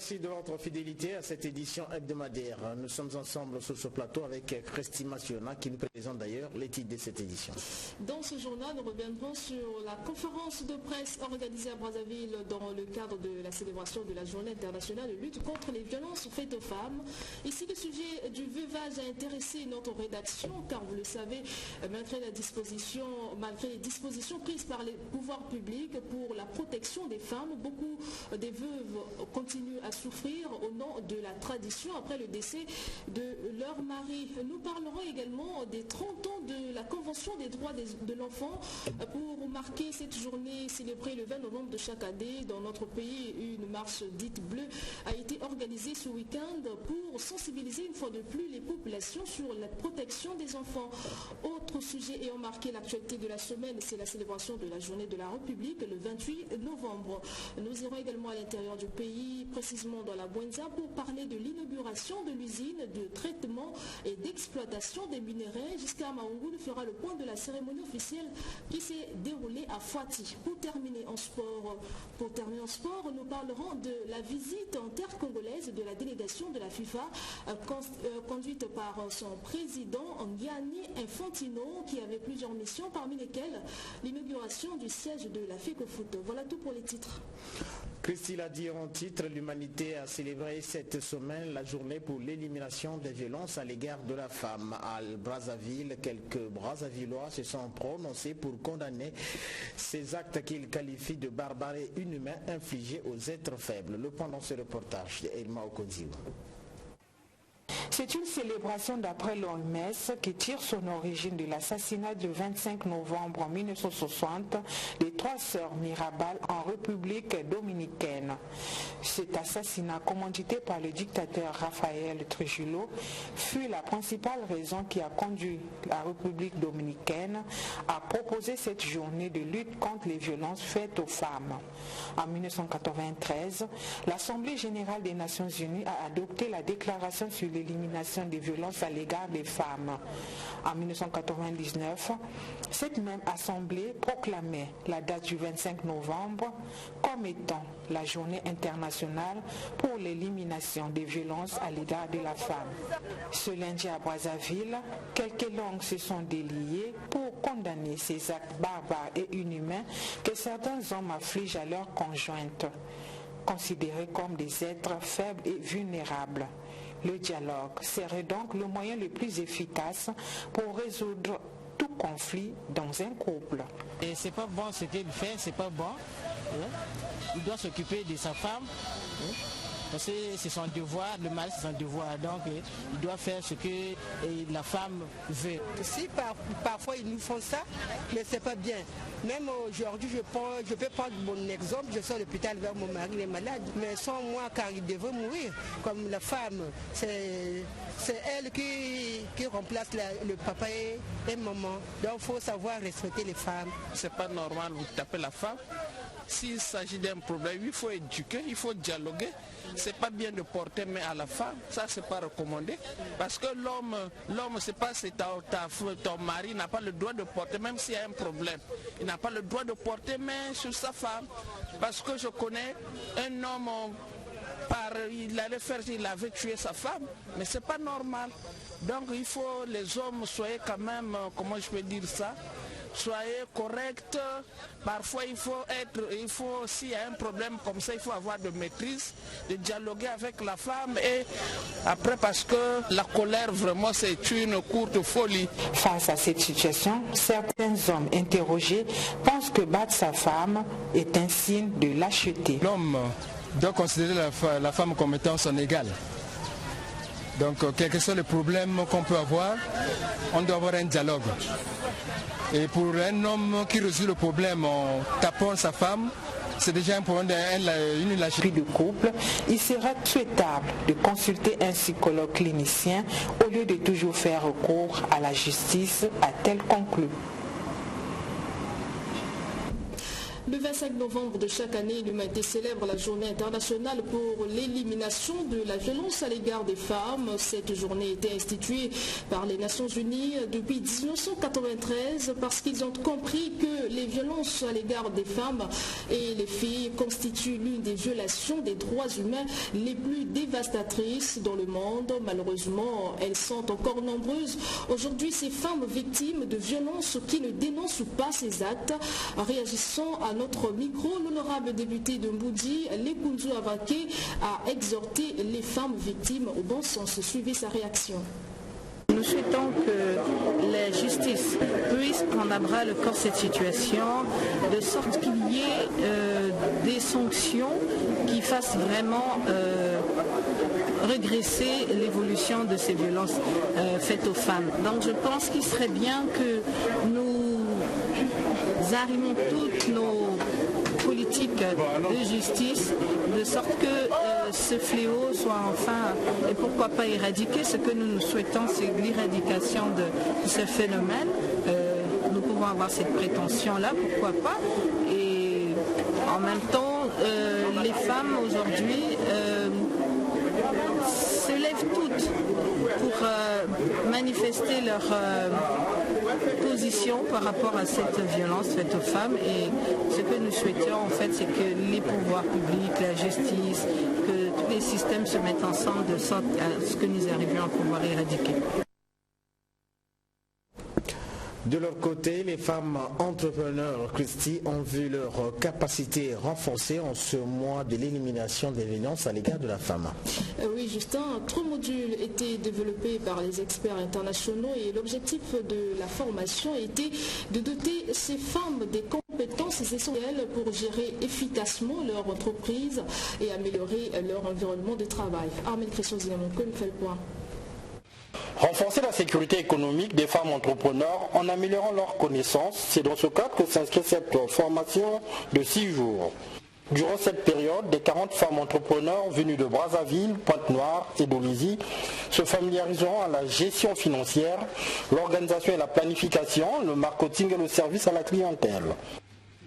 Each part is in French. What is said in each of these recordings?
Merci de votre fidélité à cette édition hebdomadaire. Nous sommes ensemble sur ce plateau avec Christy Massiona qui nous présente d'ailleurs les titres de cette édition. Dans ce journal, nous reviendrons sur la conférence de presse organisée à Brazzaville dans le cadre de la célébration de la Journée internationale de lutte contre les violences faites aux femmes. Ici, le sujet du veuvage a intéressé notre rédaction car vous le savez, malgré les dispositions prises par les pouvoirs publics pour la protection des femmes, beaucoup des veuves continuent à souffrir au nom de la tradition après le décès de leur mari. Nous parlerons également des 30 ans de la Convention des droits de l'enfant pour marquer cette journée célébrée le 20 novembre de chaque année. Dans notre pays, une marche dite bleue a été organisée ce week-end pour sensibiliser une fois de plus les populations sur la protection des enfants. Autre sujet ayant marqué l'actualité de la semaine, c'est la célébration de la Journée de la République le 28 novembre. Nous irons également à l'intérieur du pays, précisément dans la Bouenza, pour parler de l'inauguration de l'usine de traitement et d'exploitation des minéraux. Jusqu'à Maungoul fera le point de la cérémonie officielle qui s'est déroulée à Fouati. Pour terminer en sport, nous parlerons de la visite intercongolaise de la délégation de la FIFA conduite par son président Gianni Infantino qui avait plusieurs missions parmi lesquelles l'inauguration du siège de la FECOFOOT. Voilà tout pour les titres. Christy l'a dit en titre, l'humanité a célébré cette semaine la journée pour l'élimination des violences à l'égard de la femme. À Brazzaville, quelques Brazzavillois se sont prononcés pour condamner ces actes qu'ils qualifient de barbarie inhumains infligés aux êtres faibles. Le point dans ce reportage d'Elma Okonziou. C'est une célébration d'après l'OMS qui tire son origine de l'assassinat du 25 novembre 1960 des 3 sœurs Mirabal en République dominicaine. Cet assassinat, commandité par le dictateur Rafael Trujillo, fut la principale raison qui a conduit la République dominicaine à proposer cette journée de lutte contre les violences faites aux femmes. En 1993, l'Assemblée générale des Nations unies a adopté la déclaration sur l'élimination des violences à l'égard des femmes. En 1999, cette même assemblée proclamait la date du 25 novembre comme étant la journée internationale pour l'élimination des violences à l'égard de la femme. Ce lundi à Brazzaville, quelques langues se sont déliées pour condamner ces actes barbares et inhumains que certains hommes affligent à leurs conjointes, considérées comme des êtres faibles et vulnérables. Le dialogue serait donc le moyen le plus efficace pour résoudre tout conflit dans un couple. Et c'est pas bon ce qu'il fait, c'est pas bon. Il doit s'occuper de sa femme. Parce que c'est son devoir, le mari c'est son devoir, donc il doit faire ce que la femme veut. Si parfois ils nous font ça, mais c'est pas bien. Même aujourd'hui, je peux prendre mon exemple, je sors de l'hôpital vers mon mari, il est malade, mais sans moi car il devrait mourir. Comme la femme, c'est elle qui remplace le papa et maman. Donc il faut savoir respecter les femmes. C'est pas normal, vous tapez la femme. S'il s'agit d'un problème, il faut éduquer, il faut dialoguer. C'est pas bien de porter main à la femme, ça c'est pas recommandé. Parce que l'homme c'est pas ton mari n'a pas le droit de porter, même s'il y a un problème. Il n'a pas le droit de porter main sur sa femme. Parce que je connais un homme, il avait tué sa femme, mais c'est pas normal. Donc il faut, les hommes, soyez quand même, comment je peux dire ça, soyez corrects. Parfois il faut s'il y a un problème comme ça, il faut avoir de maîtrise, de dialoguer avec la femme et après parce que la colère vraiment c'est une courte folie. Face à cette situation, certains hommes interrogés pensent que battre sa femme est un signe de lâcheté. L'homme doit considérer la femme comme étant son égale. Donc quels que soient les problèmes qu'on peut avoir, on doit avoir un dialogue. Et pour un homme qui résout le problème en tapant sa femme, c'est déjà un problème d'une lâcheté. De couple, il sera souhaitable de consulter un psychologue clinicien au lieu de toujours faire recours à la justice, a-t-elle conclu. Le 25 novembre de chaque année, l'humanité célèbre la journée internationale pour l'élimination de la violence à l'égard des femmes. Cette journée a été instituée par les Nations Unies depuis 1993 parce qu'ils ont compris que les violences à l'égard des femmes et les filles constituent l'une des violations des droits humains les plus dévastatrices dans le monde. Malheureusement, elles sont encore nombreuses. Aujourd'hui, ces femmes victimes de violences qui ne dénoncent pas ces actes. Réagissant à notre micro, l'honorable député de Mboudi, Lekunzu Avake, a exhorté les femmes victimes au bon sens. Suivez sa réaction. Nous souhaitons que la justice puisse prendre à bras le corps cette situation, de sorte qu'il y ait des sanctions qui fassent vraiment régresser l'évolution de ces violences faites aux femmes. Donc je pense qu'il serait bien que nous arrimons toutes nos politiques de justice de sorte que ce fléau soit enfin, et pourquoi pas éradiqué. Ce que nous souhaitons, c'est l'éradication de ce phénomène. Nous pouvons avoir cette prétention-là, pourquoi pas. Et en même temps, les femmes aujourd'hui se lèvent toutes pour manifester leur position par rapport à cette violence faite aux femmes. Et ce que nous souhaitons en fait, c'est que les pouvoirs publics, la justice, que tous les systèmes se mettent ensemble de sorte à ce que nous arrivions à pouvoir éradiquer. De leur côté, les femmes entrepreneurs Christie ont vu leur capacité renforcée en ce mois de l'élimination des violences à l'égard de la femme. Oui, Justin, 3 modules étaient développés par les experts internationaux et l'objectif de la formation était de doter ces femmes des compétences essentielles pour gérer efficacement leur entreprise et améliorer leur environnement de travail. Armel Christian Zinamonko nous fait le point. Renforcer la sécurité économique des femmes entrepreneurs en améliorant leurs connaissances, c'est dans ce cadre que s'inscrit cette formation de 6 jours. Durant cette période, des 40 femmes entrepreneurs venues de Brazzaville, Pointe-Noire et d'Olizy se familiariseront à la gestion financière, l'organisation et la planification, le marketing et le service à la clientèle.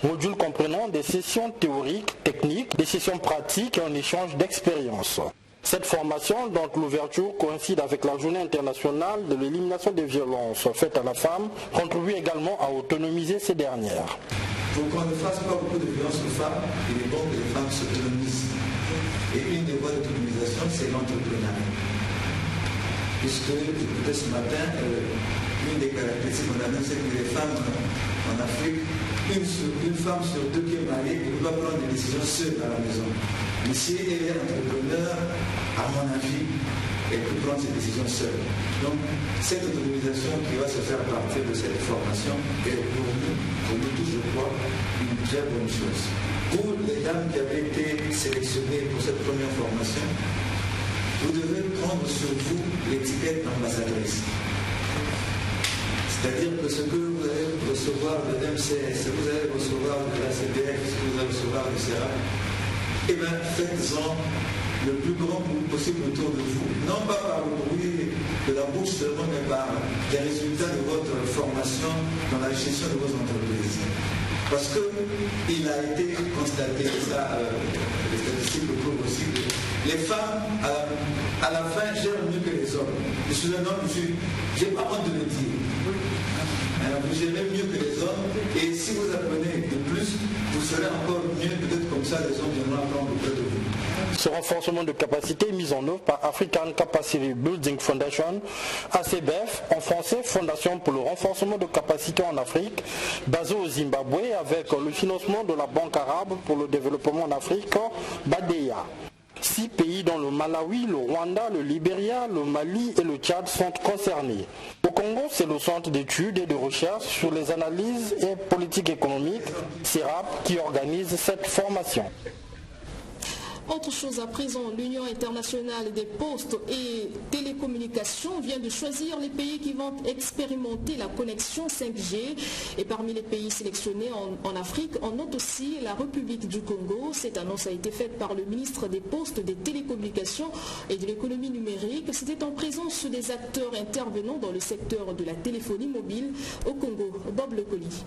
Modules comprenant des sessions théoriques, techniques, des sessions pratiques et un échange d'expériences. Cette formation, dont l'ouverture coïncide avec la journée internationale de l'élimination des violences faites à la femme, contribue également à autonomiser ces dernières. Pour qu'on ne fasse pas beaucoup de violences aux femmes, il est bon que les femmes s'autonomisent. Et une des voies d'autonomisation, c'est l'entrepreneuriat. Puisque, écoutez, ce matin, une des caractéristiques qu'on a, c'est que les femmes en Afrique, une femme sur 2 qui est mariée, elle doit prendre des décisions seule à la maison. Mais si elle est entrepreneur, à mon avis, elle peut prendre ses décisions seule. Donc, cette autonomisation qui va se faire à partir de cette formation est pour nous tous, je crois, une très bonne chose. Pour les dames qui avaient été sélectionnées pour cette première formation, vous devez prendre sur vous l'étiquette d'ambassadrice. C'est-à-dire que ce que vous allez recevoir de l'MCS, ce que vous allez recevoir de la CDF, ce que vous allez recevoir du CERA, eh bien, faites-en le plus grand possible autour de vous. Non pas par le bruit de la bouche seulement, mais par les résultats de votre formation dans la gestion de vos entreprises. Parce qu'il a été constaté, ça, les statistiques le prouvent aussi, les femmes, à la fin, gèrent mieux que les hommes. Je suis un homme, je n'ai pas honte de le dire. Vous gérez mieux que les hommes, et si vous apprenez de plus, vous serez encore mieux, peut-être comme ça, les hommes viendront apprendre auprès de vous. Ce renforcement de capacité est mis en œuvre par African Capacity Building Foundation, ACBF, en français Fondation pour le renforcement de capacité en Afrique, basée au Zimbabwe avec le financement de la Banque arabe pour le développement en Afrique, BADEA. 6 pays dont le Malawi, le Rwanda, le Libéria, le Mali et le Tchad sont concernés. Au Congo, c'est le Centre d'études et de recherche sur les analyses et politiques économiques, CERAP, qui organise cette formation. Autre chose à présent, l'Union internationale des postes et télécommunications vient de choisir les pays qui vont expérimenter la connexion 5G. Et parmi les pays sélectionnés en Afrique, on note aussi la République du Congo. Cette annonce a été faite par le ministre des Postes, des Télécommunications et de l'économie numérique. C'était en présence des acteurs intervenant dans le secteur de la téléphonie mobile au Congo. Bob Le Colli.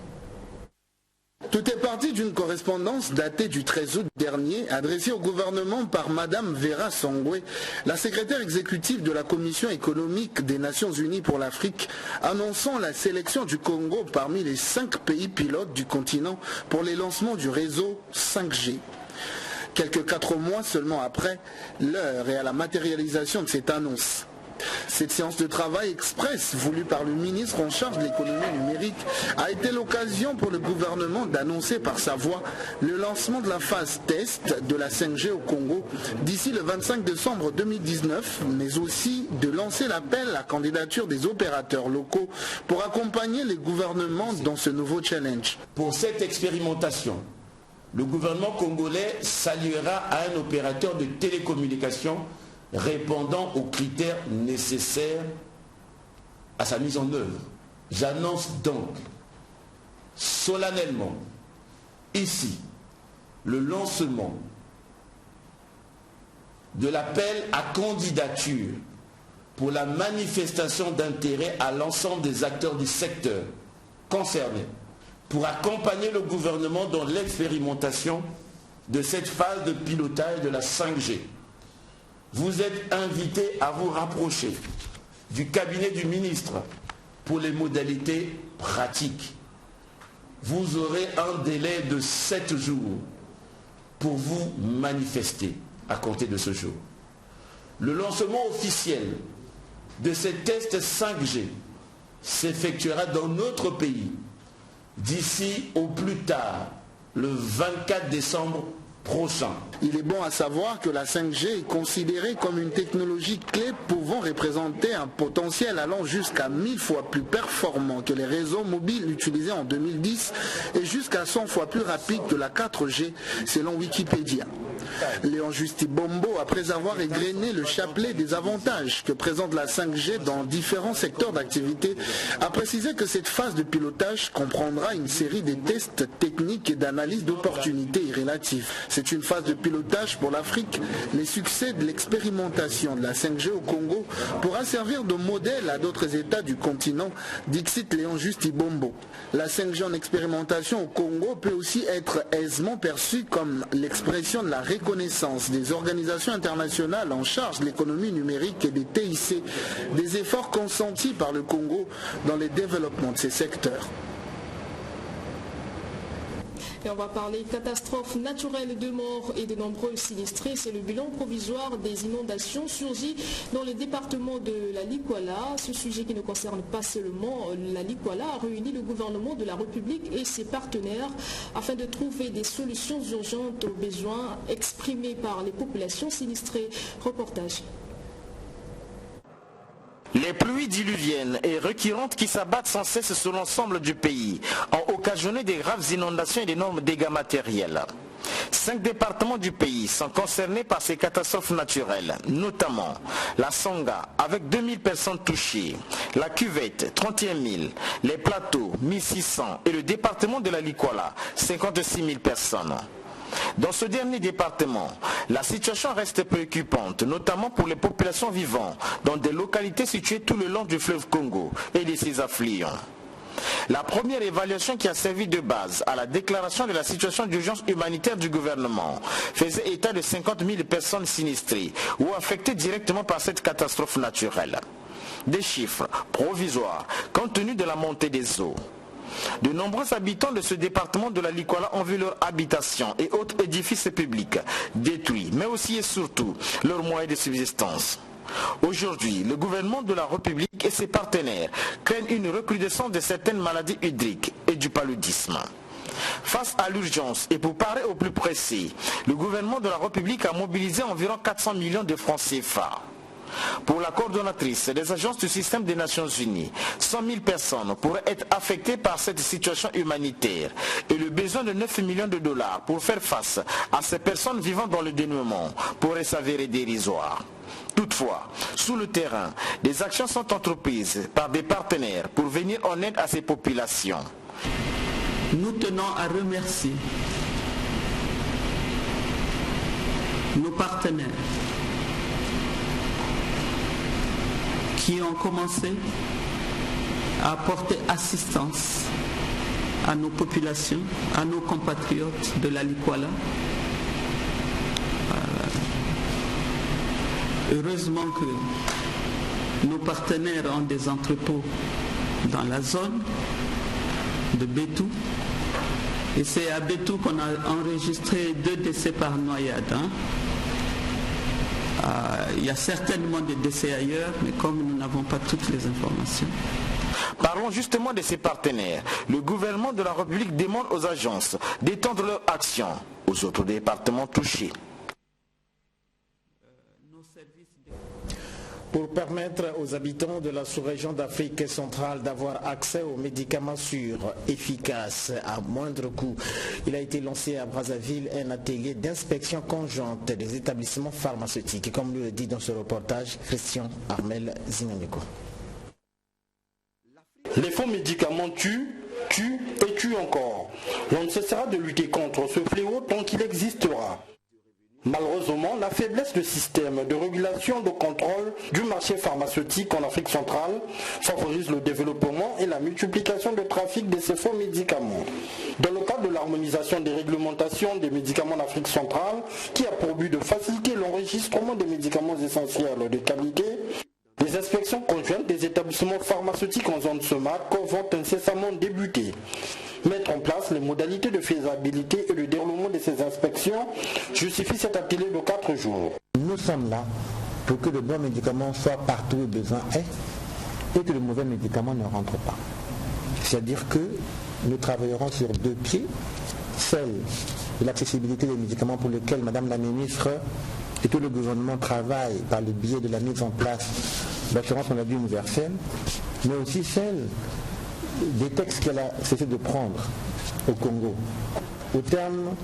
Tout est parti d'une correspondance datée du 13 août dernier, adressée au gouvernement par Madame Vera Songwe, la secrétaire exécutive de la Commission économique des Nations Unies pour l'Afrique, annonçant la sélection du Congo parmi les 5 pays pilotes du continent pour les lancements du réseau 5G. Quelques 4 mois seulement après, l'heure est à la matérialisation de cette annonce. Cette séance de travail express voulue par le ministre en charge de l'économie numérique a été l'occasion pour le gouvernement d'annoncer par sa voix le lancement de la phase test de la 5G au Congo d'ici le 25 décembre 2019, mais aussi de lancer l'appel à la candidature des opérateurs locaux pour accompagner les gouvernements dans ce nouveau challenge. Pour cette expérimentation, le gouvernement congolais saluera à un opérateur de télécommunications répondant aux critères nécessaires à sa mise en œuvre. J'annonce donc solennellement ici le lancement de l'appel à candidature pour la manifestation d'intérêt à l'ensemble des acteurs du secteur concernés pour accompagner le gouvernement dans l'expérimentation de cette phase de pilotage de la 5G. Vous êtes invités à vous rapprocher du cabinet du ministre pour les modalités pratiques. Vous aurez un délai de 7 jours pour vous manifester à compter de ce jour. Le lancement officiel de ces tests 5G s'effectuera dans notre pays d'ici au plus tard le 24 décembre prochain. Il est bon à savoir que la 5G est considérée comme une technologie clé pouvant représenter un potentiel allant jusqu'à 1000 fois plus performant que les réseaux mobiles utilisés en 2010 et jusqu'à 100 fois plus rapide que la 4G selon Wikipédia. Léon Justi Bombo, après avoir égrené le chapelet des avantages que présente la 5G dans différents secteurs d'activité, a précisé que cette phase de pilotage comprendra une série de tests techniques et d'analyse d'opportunités et relatives. C'est une phase de pilotage pour l'Afrique. Les succès de l'expérimentation de la 5G au Congo pourra servir de modèle à d'autres États du continent, dixit Léon Justi Bombo. La 5G en expérimentation au Congo peut aussi être aisément perçue comme l'expression de la reconnaissance des organisations internationales en charge de l'économie numérique et des TIC, des efforts consentis par le Congo dans le développement de ces secteurs. Et on va parler catastrophe naturelle, de morts et de nombreux sinistrés. C'est le bilan provisoire des inondations surgies dans le département de la Likuala. Ce sujet qui ne concerne pas seulement la Likuala a réuni le gouvernement de la République et ses partenaires afin de trouver des solutions urgentes aux besoins exprimés par les populations sinistrées. Reportage. Les pluies diluviennes et récurrentes qui s'abattent sans cesse sur l'ensemble du pays ont occasionné des graves inondations et d'énormes dégâts matériels. 5 départements du pays sont concernés par ces catastrophes naturelles, notamment la Songa avec 2000 personnes touchées, la Cuvette 31 000, les Plateaux 1600 et le département de la Likuala 56 000 personnes. Dans ce dernier département, la situation reste préoccupante, notamment pour les populations vivant dans des localités situées tout le long du fleuve Congo et de ses affluents. La première évaluation qui a servi de base à la déclaration de la situation d'urgence humanitaire du gouvernement faisait état de 50 000 personnes sinistrées ou affectées directement par cette catastrophe naturelle. Des chiffres provisoires compte tenu de la montée des eaux. De nombreux habitants de ce département de la Likuala ont vu leur habitation et autres édifices publics détruits, mais aussi et surtout leurs moyens de subsistance. Aujourd'hui, le gouvernement de la République et ses partenaires craignent une recrudescence de certaines maladies hydriques et du paludisme. Face à l'urgence et pour parer au plus pressé, le gouvernement de la République a mobilisé environ 400 millions de francs CFA. Pour la coordonnatrice des agences du système des Nations Unies, 100 000 personnes pourraient être affectées par cette situation humanitaire et le besoin de 9 millions de dollars pour faire face à ces personnes vivant dans le dénuement pourrait s'avérer dérisoire. Toutefois, sous le terrain, des actions sont entreprises par des partenaires pour venir en aide à ces populations. Nous tenons à remercier nos partenaires qui ont commencé à apporter assistance à nos populations, à nos compatriotes de la Likwala. Heureusement que nos partenaires ont des entrepôts dans la zone de Bétou. Et c'est à Bétou qu'on a enregistré 2 décès par noyade. Il y a certainement des décès ailleurs, mais comme nous n'avons pas toutes les informations. Parlons justement de ces partenaires. Le gouvernement de la République demande aux agences d'étendre leur action aux autres départements touchés. Pour permettre aux habitants de la sous-région d'Afrique centrale d'avoir accès aux médicaments sûrs, efficaces, à moindre coût, il a été lancé à Brazzaville un atelier d'inspection conjointe des établissements pharmaceutiques, comme le dit dans ce reportage Christian Armel Zinaniko. Les faux médicaments tuent et tuent encore. On ne cessera de lutter contre ce fléau tant qu'il existera. Malheureusement, la faiblesse du système de régulation de contrôle du marché pharmaceutique en Afrique centrale favorise le développement et la multiplication de trafic de ces faux médicaments. Dans le cadre de l'harmonisation des réglementations des médicaments en Afrique centrale, qui a pour but de faciliter l'enregistrement des médicaments essentiels de qualité, les inspections conjointes des établissements pharmaceutiques en zone SEMAC vont incessamment débuter. Mettre en place les modalités de faisabilité et le déroulement de ces inspections justifie cet atelier de 4 jours. Nous sommes là pour que le bon médicament soit partout où le besoin est et que le mauvais médicament ne rentre pas. C'est-à-dire que nous travaillerons sur 2 pieds. Celle de l'accessibilité des médicaments pour lesquels Madame la Ministre et tout le gouvernement travaille par le biais de la mise en place d'assurance maladie universelle, mais aussi celle des textes qu'elle a cessé de prendre au Congo. Au terme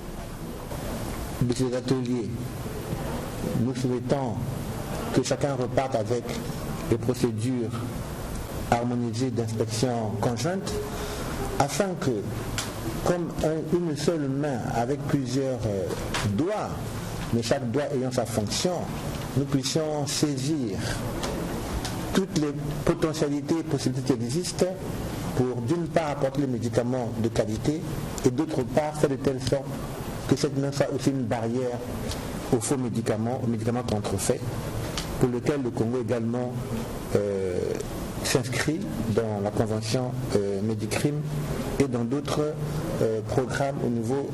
de ces ateliers, nous souhaitons que chacun reparte avec des procédures harmonisées d'inspection conjointe afin que, comme une seule main avec plusieurs doigts, mais chaque doigt ayant sa fonction, nous puissions saisir toutes les potentialités et possibilités qui existent pour d'une part apporter les médicaments de qualité et d'autre part faire de telle sorte que cette main soit aussi une barrière aux faux médicaments, aux médicaments contrefaits, pour lesquels le Congo également s'inscrit dans la convention Medicrime et dans d'autres programmes au niveau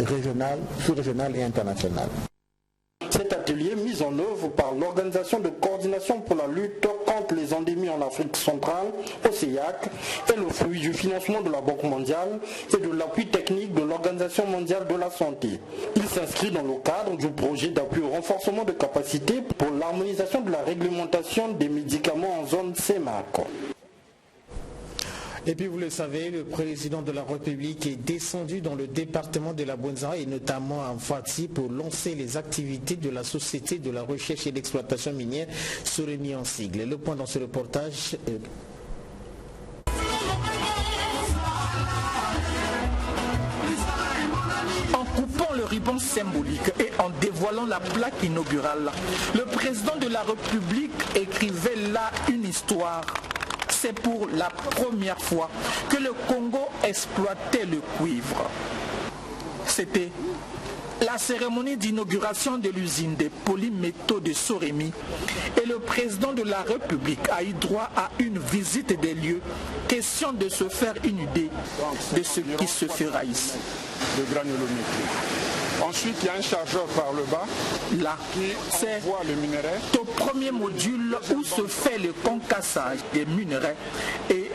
régional, sous-régional et international. Cet atelier mis en œuvre par l'Organisation de coordination pour la lutte contre les endémies en Afrique centrale, OCEAC, est le fruit du financement de la Banque mondiale et de l'appui technique de l'Organisation mondiale de la santé. Il s'inscrit dans le cadre du projet d'appui au renforcement de capacités pour l'harmonisation de la réglementation des médicaments en zone CEMAC. Et puis vous le savez, le président de la République est descendu dans le département de la Bouenzara et notamment en Fati pour lancer les activités de la Société de la recherche et d'exploitation minière Soremi en sigle. Le point dans ce reportage. En coupant le ruban symbolique et en dévoilant la plaque inaugurale, le président de la République écrivait là une histoire. C'est pour la première fois que le Congo exploitait le cuivre. C'était la cérémonie d'inauguration de l'usine des polymétaux de Soremi et le président de la République a eu droit à une visite des lieux. Question de se faire une idée de ce qui se fera ici. De granulométrie. Ensuite, il y a un chargeur par le bas. Là, c'est au premier module où se fait le concassage des minerais. Et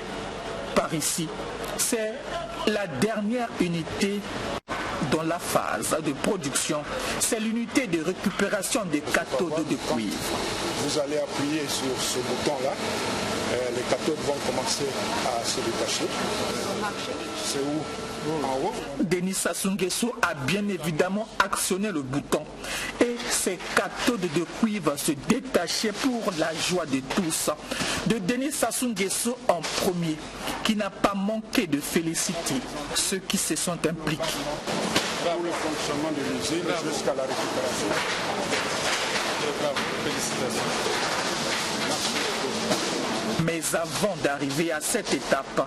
par ici, c'est la dernière unité dans la phase de production. C'est l'unité de récupération des cathodes de cuivre. Vous allez appuyer sur ce bouton-là. Les cathodes vont commencer à se détacher. C'est où? En haut. Denis Sassou Nguesso a bien évidemment actionné le bouton et ces cathodes de cuivre se détachaient pour la joie de tous. De Denis Sassou Nguesso en premier, qui n'a pas manqué de féliciter ceux qui se sont impliqués. Pour le fonctionnement de l'usine jusqu'à la récupération. Félicitations. Mais avant d'arriver à cette étape,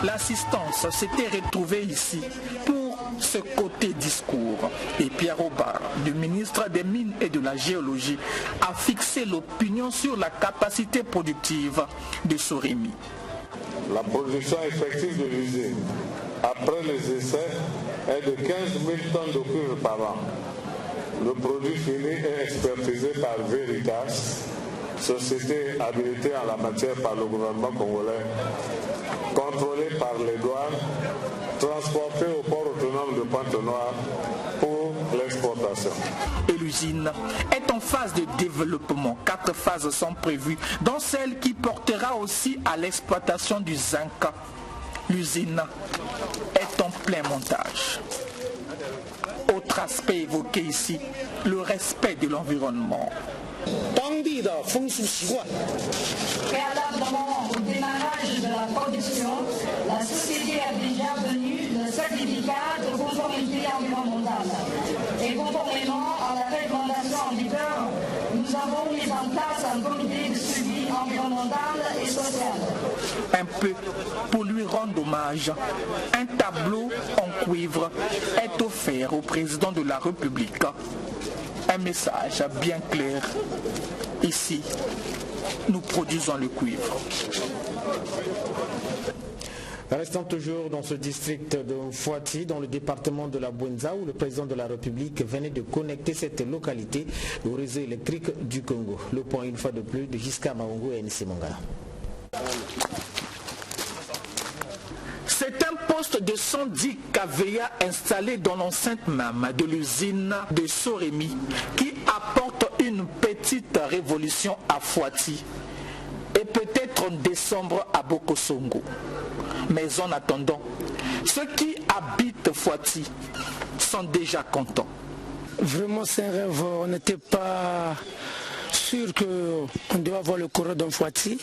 L'assistance s'était retrouvée ici pour ce côté discours. Et Pierre Aubard, du ministre des Mines et de la Géologie, a fixé l'opinion sur la capacité productive de Soremi. La production effective de l'usine, après les essais, est de 15 000 tonnes de cuivre par an. Le produit fini est expertisé par Veritas, société habilitée en la matière par le gouvernement congolais, contrôlée par les douanes, transportée au port autonome de Pointe-Noire pour l'exportation. Et l'usine est en phase de développement. 4 phases sont prévues, dont celle qui portera aussi à l'exploitation du zinc. L'usine est en plein montage. Autre aspect évoqué ici, le respect de l'environnement. Préalablement au démarrage de la production, la société a déjà obtenu le certificat de conformité environnementale. Et conformément à la réglementation en vigueur, nous avons mis en place un comité de suivi environnemental et social. Un peu pour lui rendre hommage, un tableau en cuivre est offert au président de la République. Un message bien clair. Ici, nous produisons le cuivre. Restons toujours dans ce district de Fouati, dans le département de la Bwenza, où le président de la République venait de connecter cette localité au réseau électrique du Congo. Le point une fois de plus de Giscard Maungu et Nisi Mongala. C'est un poste de 110 kVA installé dans l'enceinte même de l'usine de Soremi qui apporte une petite révolution à Fouati et peut-être en décembre à Bokosongo. Mais en attendant, ceux qui habitent Fouati sont déjà contents. Vraiment c'est un rêve, on n'était pas sûr qu'on devait avoir le courant dans Fouati.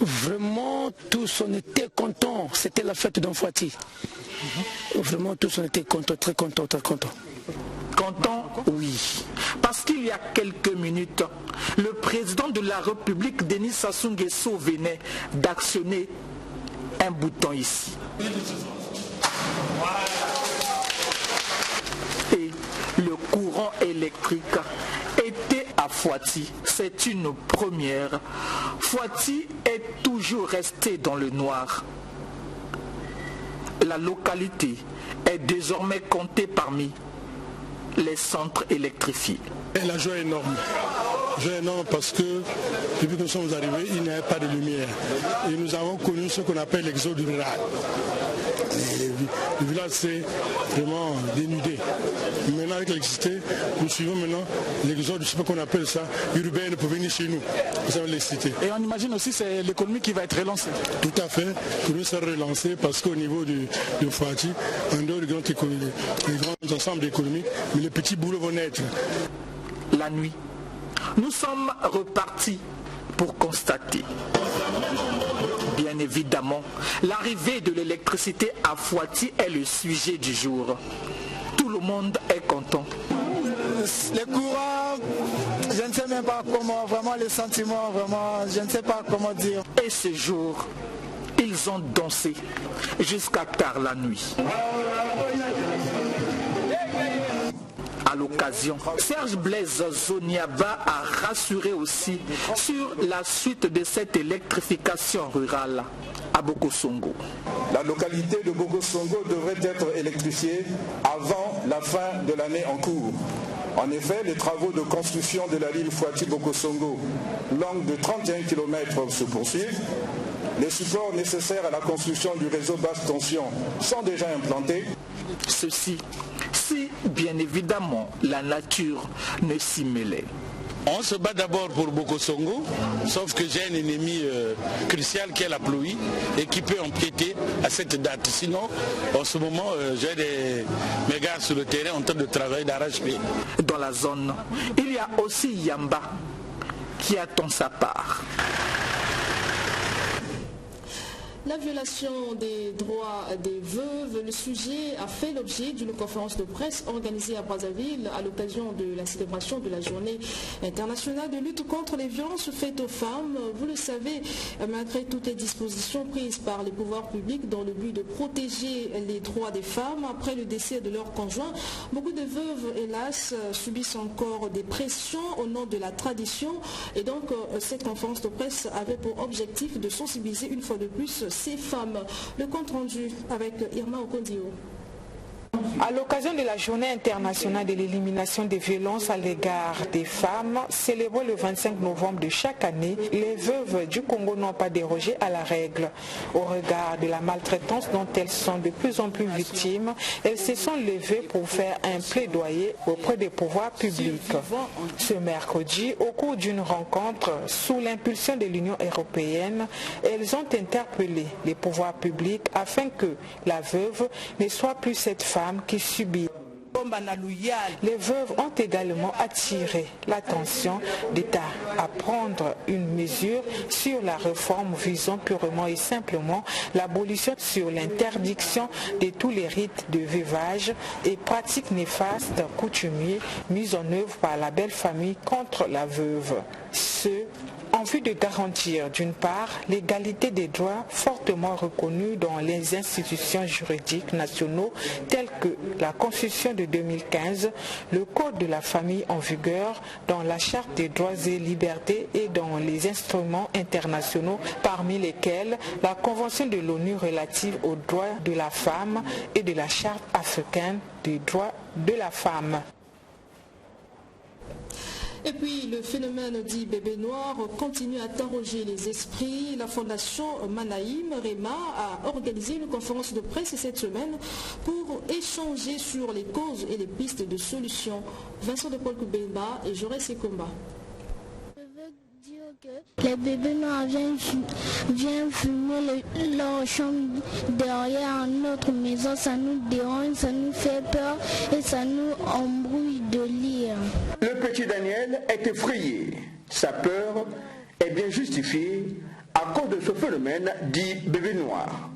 Vraiment tous on était contents, c'était la fête dans Fouati. Vraiment tous on était contents, très contents, très contents. Content, oui. Parce qu'il y a quelques minutes, le président de la République, Denis Sassou Nguesso, venait d'actionner un bouton ici. Et le courant électrique était à Fouati. C'est une première. Fouati est toujours resté dans le noir. La localité est désormais comptée parmi les centres électrifiés. Et la joie est énorme. Joie énorme parce que depuis que nous sommes arrivés, il n'y avait pas de lumière. Et nous avons connu ce qu'on appelle l'exode rural. Le village s'est vraiment dénudé. Maintenant avec l'électricité, nous suivons maintenant l'exode, je ne sais pas qu'on appelle ça, urbaine pour venir chez nous. Vous avez l'électricité. Et on imagine aussi que c'est l'économie qui va être relancée. Tout à fait. L'économie sera relancée parce qu'au niveau de Fouati, en dehors des grands ensembles d'économie, mais les petits boulots vont naître. La nuit, nous sommes repartis pour constater. Bien évidemment, l'arrivée de l'électricité à Fouati est le sujet du jour. Tout le monde est content. Les courants, je ne sais même pas comment, vraiment les sentiments, vraiment, je ne sais pas comment dire. Et ce jour, ils ont dansé jusqu'à tard la nuit. À l'occasion, Serge Blaise Zoniaba a rassuré aussi sur la suite de cette électrification rurale à Bokosongo. La localité de Bokosongo devrait être électrifiée avant la fin de l'année en cours. En effet, les travaux de construction de la ligne Fouati-Bokosongo, longue de 31 km, se poursuivent. Les supports nécessaires à la construction du réseau basse tension sont déjà implantés. Ceci, si bien évidemment la nature ne s'y mêlait. On se bat d'abord pour Bokosongo, sauf que j'ai un ennemi crucial qui est la pluie et qui peut empiéter à cette date. Sinon, en ce moment, j'ai mes gars sur le terrain en train de travailler d'arrache-pied. Dans la zone, il y a aussi Yamba qui attend sa part. La violation des droits des veuves, le sujet a fait l'objet d'une conférence de presse organisée à Brazzaville à l'occasion de la célébration de la journée internationale de lutte contre les violences faites aux femmes. Vous le savez, malgré toutes les dispositions prises par les pouvoirs publics dans le but de protéger les droits des femmes après le décès de leur conjoint, beaucoup de veuves, hélas, subissent encore des pressions au nom de la tradition. Et donc, cette conférence de presse avait pour objectif de sensibiliser une fois de plus ces femmes. Le compte rendu avec Irma Okondio. À l'occasion de la journée internationale de l'élimination des violences à l'égard des femmes, célébrée le 25 novembre de chaque année, les veuves du Congo n'ont pas dérogé à la règle. Au regard de la maltraitance dont elles sont de plus en plus victimes, elles se sont levées pour faire un plaidoyer auprès des pouvoirs publics. Ce mercredi, au cours d'une rencontre sous l'impulsion de l'Union européenne, elles ont interpellé les pouvoirs publics afin que la veuve ne soit plus cette femme qui subit. Les veuves ont également attiré l'attention d'État à prendre une mesure sur la réforme visant purement et simplement l'abolition sur l'interdiction de tous les rites de veuvage et pratiques néfastes coutumiers mises en œuvre par la belle famille contre la veuve. En vue de garantir d'une part l'égalité des droits fortement reconnus dans les institutions juridiques nationaux telles que la Constitution de 2015, le Code de la famille en vigueur, dans la Charte des droits et libertés et dans les instruments internationaux parmi lesquels la Convention de l'ONU relative aux droits de la femme et de la Charte africaine des droits de la femme. Et puis le phénomène dit bébé noir continue à interroger les esprits. La fondation Manaïm Rema a organisé une conférence de presse cette semaine pour échanger sur les causes et les pistes de solutions. Vincent de Paul Koubemba et Joré Sekomba. Les bébés noirs viennent fumer leur chambre derrière notre maison, ça nous dérange, ça nous fait peur et ça nous embrouille de lire. Le petit Daniel est effrayé. Sa peur est bien justifiée à cause de ce phénomène dit bébé noir.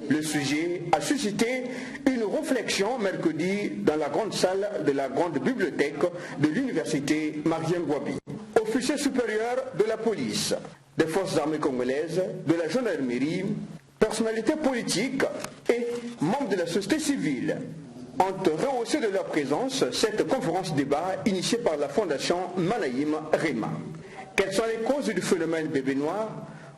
Le sujet a suscité une réflexion mercredi dans la grande salle de la grande bibliothèque de l'université Marien Ngouabi. Officiers supérieurs de la police, des forces armées congolaises, de la gendarmerie, personnalités politiques et membres de la société civile ont rehaussé de leur présence cette conférence débat initiée par la fondation Manaïm Rema. Quelles sont les causes du phénomène bébé noir?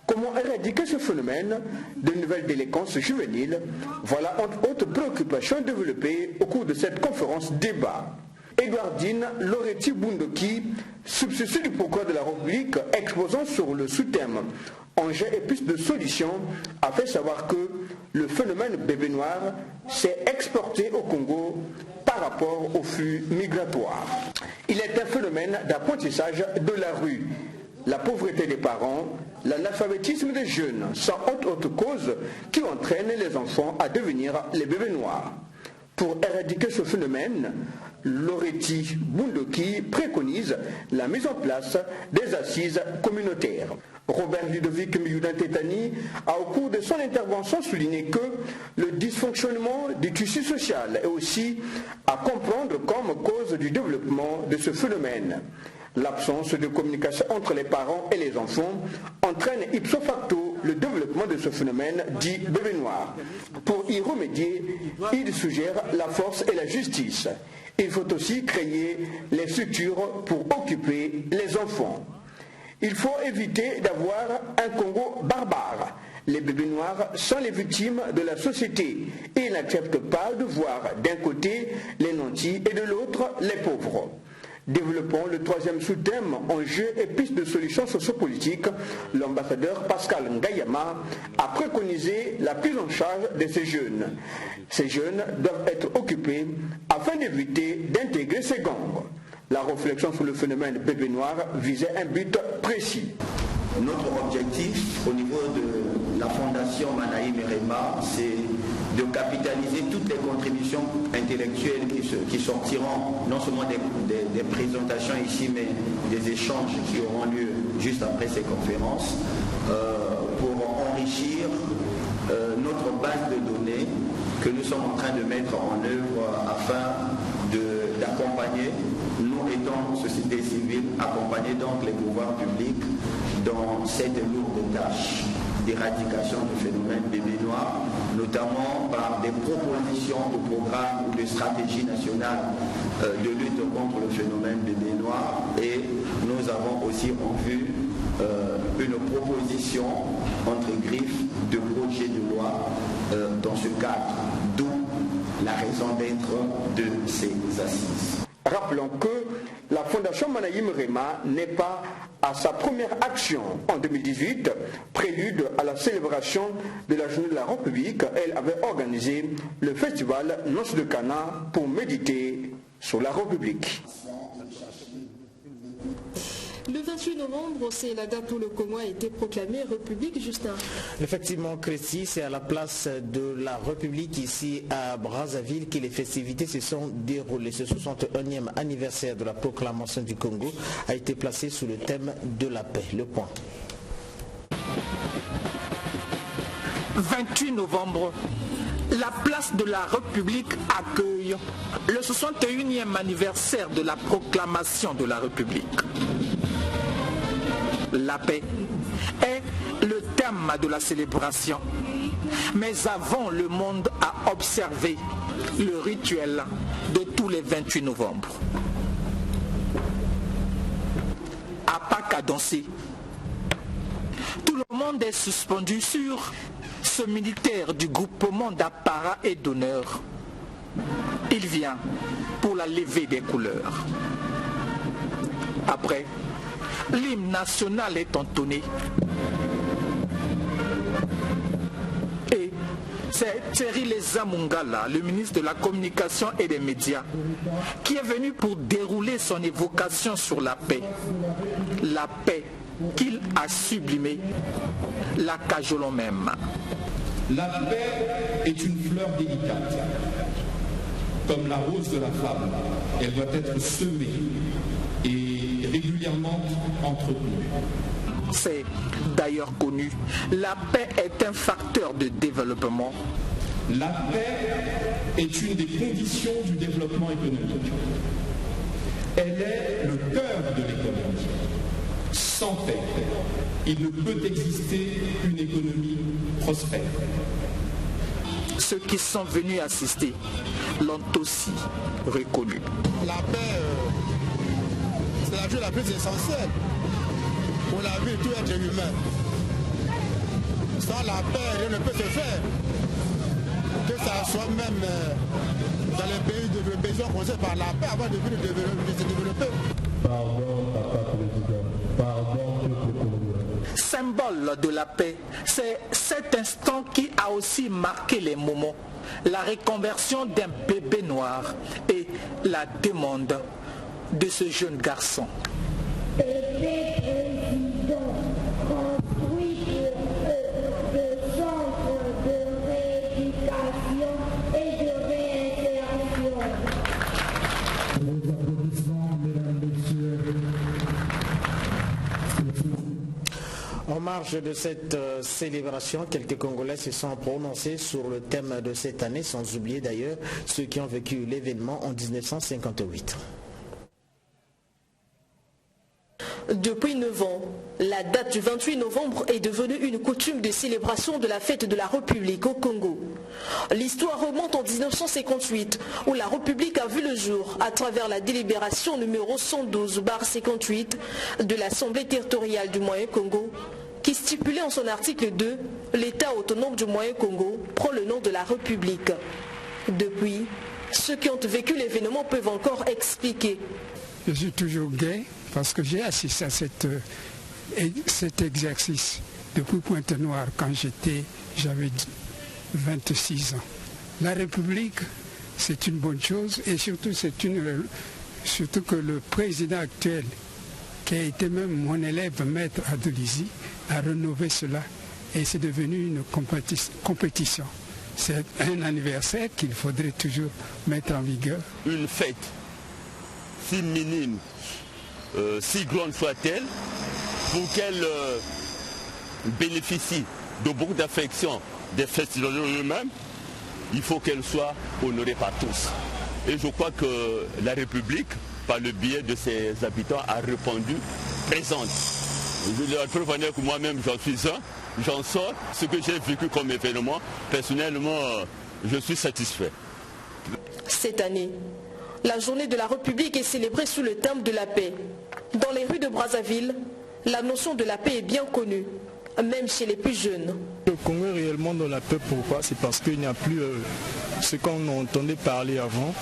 Comment éradiquer ce phénomène de nouvelles délinquances juvéniles? Voilà entre autres préoccupations développées au cours de cette conférence débat. Edouardine Loretti Bundoki, substitut du procureur de la République, exposant sur le sous-thème « Enjeux et pistes de solutions », a fait savoir que le phénomène bébé noir s'est exporté au Congo par rapport au flux migratoire. Il est un phénomène d'apprentissage de la rue. La pauvreté des parents, l'analphabétisme des jeunes sont autres causes qui entraînent les enfants à devenir les bébés noirs. Pour éradiquer ce phénomène, Loretti Bundoki préconise la mise en place des assises communautaires. Robert Ludovic Miyoudin-Tétani a au cours de son intervention souligné que le dysfonctionnement du tissu social est aussi à comprendre comme cause du développement de ce phénomène. L'absence de communication entre les parents et les enfants entraîne ipso facto le développement de ce phénomène dit bébé noir. Pour y remédier, il suggère la force et la justice. Il faut aussi créer les structures pour occuper les enfants. Il faut éviter d'avoir un Congo barbare. Les bébés noirs sont les victimes de la société et ils n'acceptent pas de voir d'un côté les nantis et de l'autre les pauvres. Développons le troisième sous-thème, enjeux et pistes de solutions sociopolitiques. L'ambassadeur Pascal Ngayama a préconisé la prise en charge de ces jeunes. Ces jeunes doivent être occupés afin d'éviter d'intégrer ces gangs. La réflexion sur le phénomène bébé noir visait un but précis. Notre objectif au niveau de la fondation Manaïm Rema, c'est de capitaliser toutes les contributions intellectuelles qui sortiront non seulement des présentations ici, mais des échanges qui auront lieu juste après ces conférences, pour enrichir base de données que nous sommes en train de mettre en œuvre afin d'accompagner, nous étant société civile, accompagner donc les pouvoirs publics dans cette lourde tâche d'éradication du phénomène bébé noir, notamment par des propositions de programmes ou de stratégies nationales de lutte contre le phénomène bébé noir. Et nous avons aussi en vue une proposition entre griffes de projet de loi dans ce cadre, d'où la raison d'être de ces assises. Rappelons que la Fondation Manaïm Rema n'est pas à sa première action en 2018, prélude à la célébration de la Journée de la République. Elle avait organisé le festival Noces de Cana pour méditer sur la République. Le 28 novembre, c'est la date où le Congo a été proclamé République, Justin. Effectivement, Christy, c'est à la place de la République ici à Brazzaville que les festivités se sont déroulées. Ce 61e anniversaire de la proclamation du Congo a été placé sous le thème de la paix. Le point. 28 novembre, la place de la République accueille le 61e anniversaire de la proclamation de la République. La paix est le thème de la célébration. Mais avant, le monde a observé le rituel de tous les 28 novembre. À Pâques à danser. Tout le monde est suspendu sur ce militaire du groupement d'apparat et d'honneur. Il vient pour la levée des couleurs. Après, l'hymne national est entonné. Et c'est Thierry Leza-Mungala, le ministre de la Communication et des Médias, qui est venu pour dérouler son évocation sur la paix. La paix qu'il a sublimée, la cajolons même. La paix est une fleur délicate. Comme la rose de la femme, elle doit être semée et régulièrement entretenue. C'est d'ailleurs connu, la paix est un facteur de développement. La paix est une des conditions du développement économique. Elle est le cœur de l'économie. Sans paix, il ne peut exister une économie prospère. Ceux qui sont venus assister l'ont aussi reconnu. La paix, c'est la chose la plus essentielle pour la vie de tout être humain. Sans la paix, rien ne peut se faire. Que ça soit même dans les pays développés, causés par la paix avant de se développer. Pardon, papa président. Pardon, peuple congolais. Symbole de la paix, c'est cet instant qui a aussi marqué les moments. La reconversion d'un bébé noir et la demande de ce jeune garçon. En marge de cette célébration, quelques Congolais se sont prononcés sur le thème de cette année, sans oublier d'ailleurs ceux qui ont vécu l'événement en 1958. Depuis 9 ans, la date du 28 novembre est devenue une coutume de célébration de la fête de la République au Congo. L'histoire remonte en 1958, où la République a vu le jour à travers la délibération numéro 112/58 de l'Assemblée territoriale du Moyen-Congo, qui stipulait en son article 2, l'État autonome du Moyen-Congo prend le nom de la République. Depuis, ceux qui ont vécu l'événement peuvent encore expliquer. Je suis toujours gai parce que j'ai assisté à cet exercice depuis Pointe-Noire quand j'avais 26 ans. La République, c'est une bonne chose et surtout que le président actuel, qui a été même mon élève maître à Dolizy, a rénové cela et c'est devenu une compétition. C'est un anniversaire qu'il faudrait toujours mettre en vigueur. Une fête, si minime, si grande soit-elle, pour qu'elle bénéficie de beaucoup d'affection des festivals eux-mêmes, il faut qu'elle soit honorée par tous. Et je crois que la République, par le biais de ses habitants, a répondu présente. Je leur prévenir que moi-même j'en suis un, j'en sors. Ce que j'ai vécu comme événement, personnellement, je suis satisfait. Cette année, la journée de la République est célébrée sous le thème de la paix. Dans les rues de Brazzaville, la notion de la paix est bien connue, même chez les plus jeunes. Le Congo est réellement dans la paix, pourquoi? C'est parce qu'il n'y a plus ce qu'on entendait parler avant.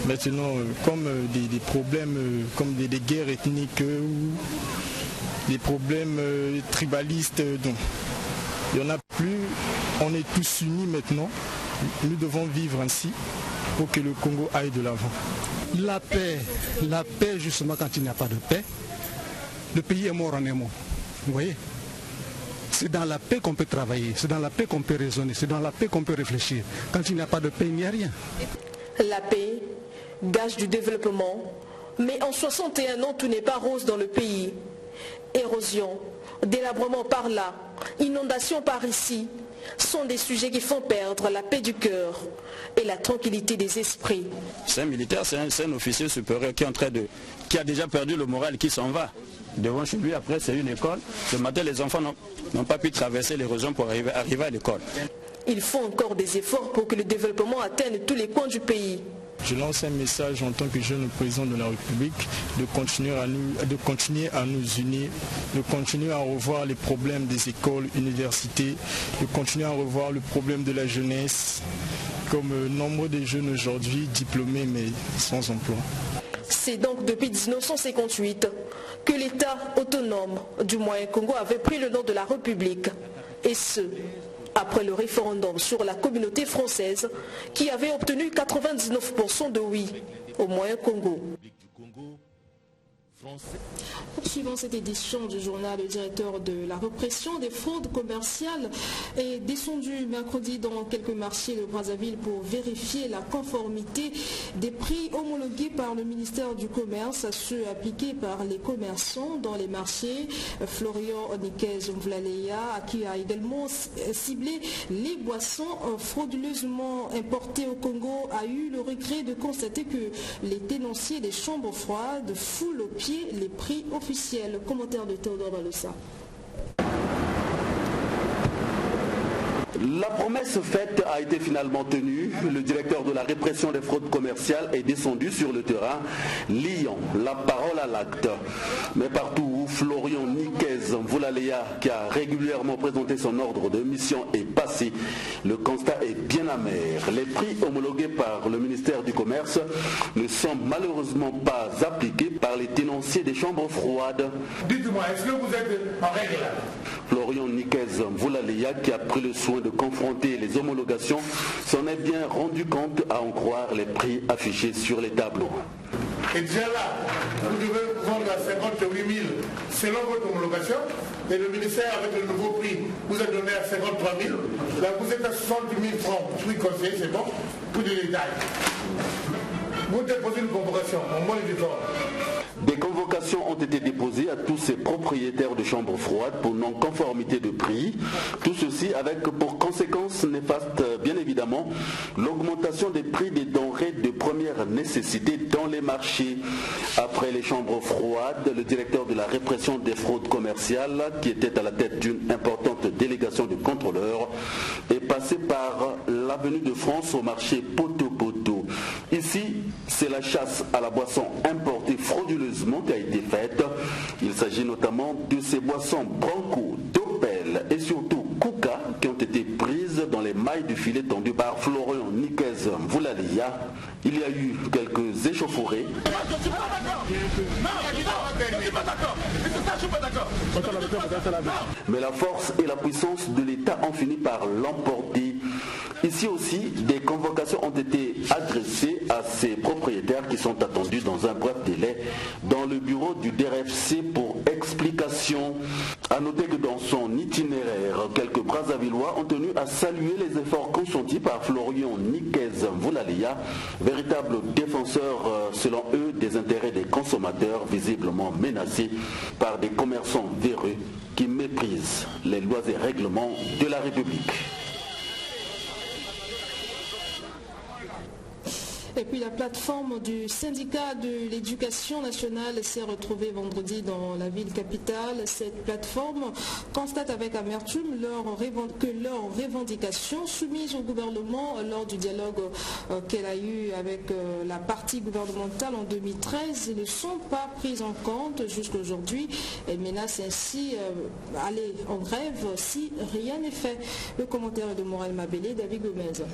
Maintenant, comme des problèmes, comme des guerres ethniques ou des problèmes tribalistes, donc, il n'y en a plus. On est tous unis maintenant. Nous devons vivre ainsi pour que le Congo aille de l'avant. La paix justement quand il n'y a pas de paix, le pays est mort en un mot. Vous voyez? C'est dans la paix qu'on peut travailler, c'est dans la paix qu'on peut raisonner, c'est dans la paix qu'on peut réfléchir. Quand il n'y a pas de paix, il n'y a rien. La paix, gage du développement, mais en 61 ans, tout n'est pas rose dans le pays. Érosion, délabrement par là, inondation par ici, sont des sujets qui font perdre la paix du cœur et la tranquillité des esprits. C'est un militaire, c'est un officier supérieur qui a déjà perdu le moral, qui s'en va. Devant chez lui, après c'est une école. Ce matin, les enfants n'ont pas pu traverser l'érosion pour arriver à l'école. Il faut encore des efforts pour que le développement atteigne tous les coins du pays. Je lance un message en tant que jeune président de la République de continuer à nous unir, de continuer à revoir les problèmes des écoles, universités, de continuer à revoir le problème de la jeunesse, comme nombre de jeunes aujourd'hui diplômés mais sans emploi. C'est donc depuis 1958 que l'État autonome du Moyen-Congo avait pris le nom de la République, et ce, après le référendum sur la communauté française qui avait obtenu 99% de oui au Moyen-Congo. Poursuivant cette édition du journal, le directeur de la répression des fraudes commerciales est descendu mercredi dans quelques marchés de Brazzaville pour vérifier la conformité des prix homologués par le ministère du Commerce à ceux appliqués par les commerçants dans les marchés. Florian Niquez Mvlaleya, qui a également ciblé les boissons frauduleusement importées au Congo, a eu le regret de constater que les tenanciers des chambres froides foulent aux pieds les prix officiels. Commentaire de Théodore Balossa. La promesse faite a été finalement tenue. Le directeur de la répression des fraudes commerciales est descendu sur le terrain, liant la parole à l'acte. Mais partout où Florian Niquez Mvlaleya, qui a régulièrement présenté son ordre de mission, est passé, le constat est bien amer. Les prix homologués par le ministère du Commerce ne sont malheureusement pas appliqués par les tenanciers des chambres froides. Dites-moi, est-ce que vous êtes en règle là? Florian Niquez Mvlaleya, qui a pris le soin de confronter les homologations, s'en est bien rendu compte à en croire les prix affichés sur les tableaux. Et déjà là, vous devez vendre à 58 000 selon votre homologation, et le ministère avec le nouveau prix vous a donné à 53 000. Là vous êtes à 60 000 francs, prix conseillé, c'est bon, tout les détails. Vous déposez une convocation, au moins le décor. Des convocations ont été déposées à tous ces propriétaires de chambres froides pour non-conformité de prix. Tout ceci avec pour conséquence néfaste, bien évidemment, l'augmentation des prix des denrées de première nécessité dans les marchés. Après les chambres froides, le directeur de la répression des fraudes commerciales, qui était à la tête d'une importante délégation de contrôleurs, est passé par l'avenue de France au marché Poto-Poto. Ici, c'est la chasse à la boisson importée frauduleusement qui a été faite. Il s'agit notamment de ces boissons Branco, Dopel et surtout Kuka qui ont été prises dans les mailles du filet tendu par Florian Niquez Mvlaleya. Il y a eu quelques échauffourées. Mais la force et la puissance de l'État ont fini par l'emporter. Ici aussi, des convocations ont été adressées à ces propriétaires qui sont attendus dans un bref délai dans le bureau du DRFC pour explication. A noter que dans son itinéraire, quelques Brazzavillois ont tenu à saluer les efforts consentis par Florian Niquez Mvlaleya, véritable défenseur, selon eux, des intérêts des consommateurs visiblement menacés par des commerçants véreux qui méprisent les lois et règlements de la République. puis la plateforme du syndicat de l'éducation nationale s'est retrouvée vendredi dans la ville capitale. Cette plateforme constate avec amertume que leurs revendications soumises au gouvernement lors du dialogue qu'elle a eu avec la partie gouvernementale en 2013 ne sont pas prises en compte jusqu'à aujourd'hui. Elle menace ainsi aller en grève si rien n'est fait. Le commentaire est de Morel Mabélé, David Gomez.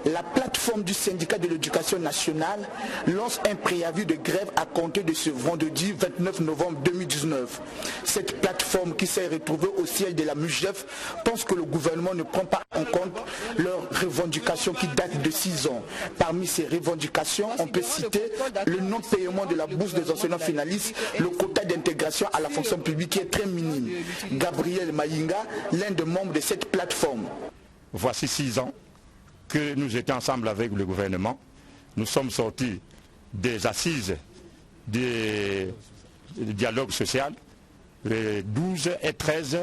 La plateforme du syndicat de l'éducation nationale lance un préavis de grève à compter de ce vendredi 29 novembre 2019. Cette plateforme qui s'est retrouvée au siège de la MUGEF pense que le gouvernement ne prend pas en compte leurs revendications qui datent de 6 ans. Parmi ces revendications, on peut citer le non-paiement de la bourse des enseignants finalistes, le quota d'intégration à la fonction publique qui est très minime. Gabriel Mayinga, l'un des membres de cette plateforme. Voici 6 ans que nous étions ensemble avec le gouvernement. Nous sommes sortis des assises du dialogue social les 12 et 13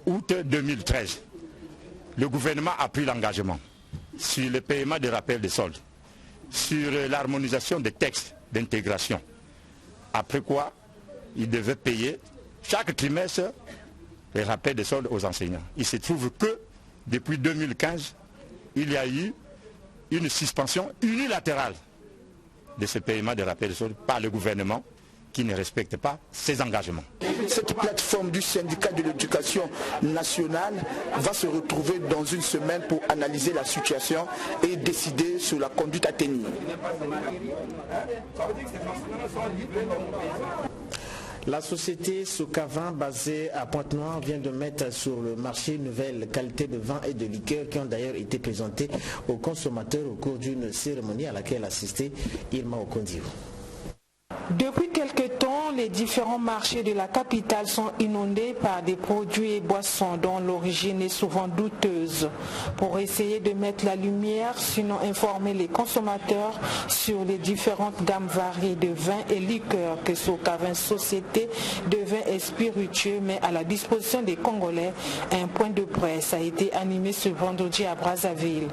août 2013. Le gouvernement a pris l'engagement sur le paiement des rappels de soldes, sur l'harmonisation des textes d'intégration. Après quoi, il devait payer chaque trimestre les rappels de soldes aux enseignants. Il se trouve que depuis 2015, il y a eu une suspension unilatérale de ce paiement de rappels de soldes par le gouvernement qui ne respecte pas ses engagements. Cette plateforme du syndicat de l'éducation nationale va se retrouver dans une semaine pour analyser la situation et décider sur la conduite à tenir. La société Socavin, basée à Pointe-Noire, vient de mettre sur le marché une nouvelle qualité de vin et de liqueurs qui ont d'ailleurs été présentées aux consommateurs au cours d'une cérémonie à laquelle assistait Irma Okondio. Depuis quelque temps, les différents marchés de la capitale sont inondés par des produits et boissons dont l'origine est souvent douteuse. Pour essayer de mettre la lumière, sinon informer les consommateurs sur les différentes gammes variées de vins et liqueurs que Socavin Société de vins et spiritueux met à la disposition des Congolais, un point de presse a été animé ce vendredi à Brazzaville.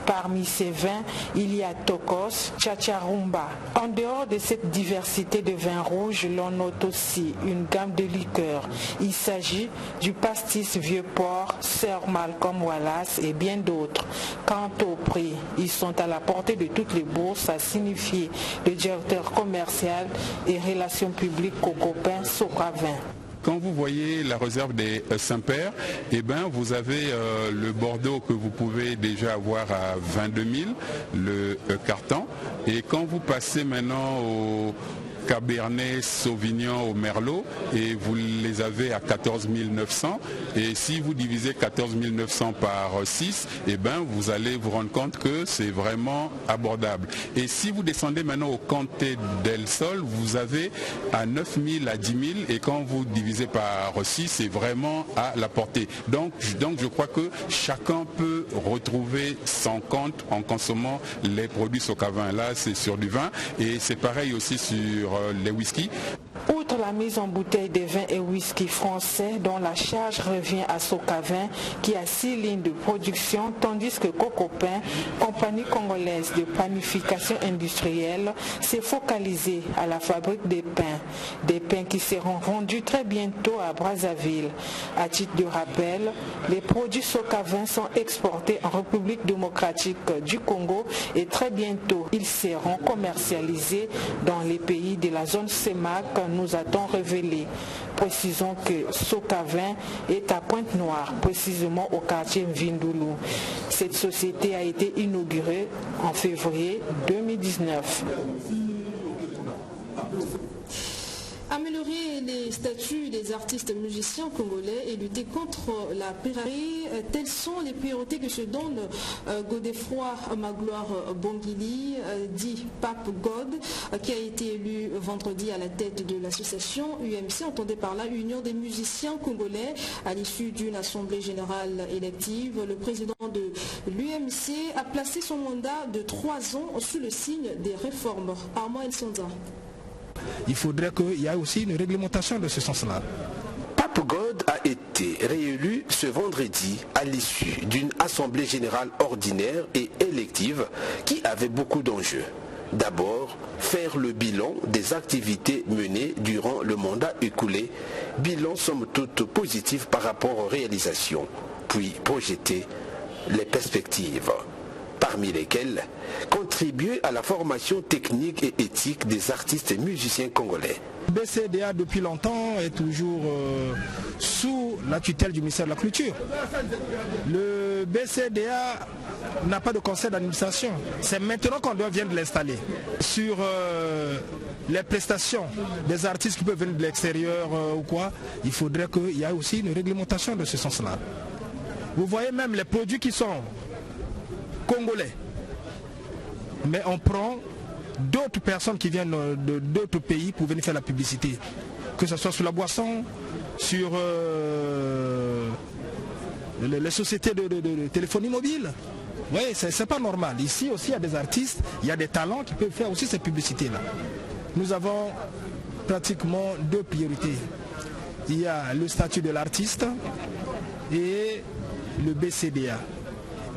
Parmi ces vins, il y a Tokos, Tchatcharumba. En dehors de cette diversité de vins rouges, l'on note aussi une gamme de liqueurs. Il s'agit du pastis Vieux-Port, Sir Malcolm Wallace et bien d'autres. Quant au prix, ils sont à la portée de toutes les bourses, a signifié le directeur commercial et relations publiques Cocopin Socavin. Quand vous voyez la réserve des Saint-Père, eh ben, vous avez le Bordeaux que vous pouvez déjà avoir à 22 000, le carton. Et quand vous passez maintenant au Cabernet Sauvignon au Merlot, et vous les avez à 14 900, et si vous divisez 14 900 par 6, eh ben, vous allez vous rendre compte que c'est vraiment abordable. Et si vous descendez maintenant au Comté del Sol, vous avez à 9 000 à 10 000, et quand vous divisez par 6, c'est vraiment à la portée. Donc je crois que chacun peut retrouver son compte en consommant les produits Socavin. Là, c'est sur du vin, et c'est pareil aussi sur les whisky. Outre la mise en bouteille des vins et whisky français, dont la charge revient à Socavin, qui a 6 lignes de production, tandis que Cocopin, compagnie congolaise de planification industrielle, s'est focalisée à la fabrique des pains qui seront vendus très bientôt à Brazzaville. À titre de rappel, les produits Socavin sont exportés en République démocratique du Congo et très bientôt ils seront commercialisés dans les pays de la zone CEMAC, nous a-t-on révélé. Précisons que Socavin est à Pointe-Noire, précisément au quartier Mvindoulou. Cette société a été inaugurée en février 2019. Améliorer les statuts des artistes musiciens congolais et lutter contre la piraterie, telles sont les priorités que se donne Godefroy Magloire Bongili, dit Pape God, qui a été élu vendredi à la tête de l'association UMC, entendez par là Union des musiciens congolais, à l'issue d'une assemblée générale élective. Le président de l'UMC a placé son mandat de 3 ans sous le signe des réformes. Armand El-Sonza. Il faudrait qu'il y ait aussi une réglementation de ce sens-là. Pape God a été été réélu ce vendredi à l'issue d'une assemblée générale ordinaire et élective qui avait beaucoup d'enjeux. D'abord, faire le bilan des activités menées durant le mandat écoulé, bilan somme toute positif par rapport aux réalisations, puis projeter les perspectives, parmi lesquelles contribuer à la formation technique et éthique des artistes et musiciens congolais. BCDA depuis longtemps est toujours sous la tutelle du ministère de la Culture. Le BCDA n'a pas de conseil d'administration. C'est maintenant qu'on vient de l'installer. Sur les prestations des artistes qui peuvent venir de l'extérieur ou quoi, il faudrait qu'il y ait aussi une réglementation de ce sens-là. Vous voyez même les produits qui sont congolais. Mais on prend d'autres personnes qui viennent d'autres pays pour venir faire la publicité. Que ce soit sur la boisson, sur les sociétés de téléphonie mobile. Oui, c'est pas normal. Ici aussi, il y a des artistes, il y a des talents qui peuvent faire aussi ces publicités-là. Nous avons pratiquement deux priorités. Il y a le statut de l'artiste et le BCDA.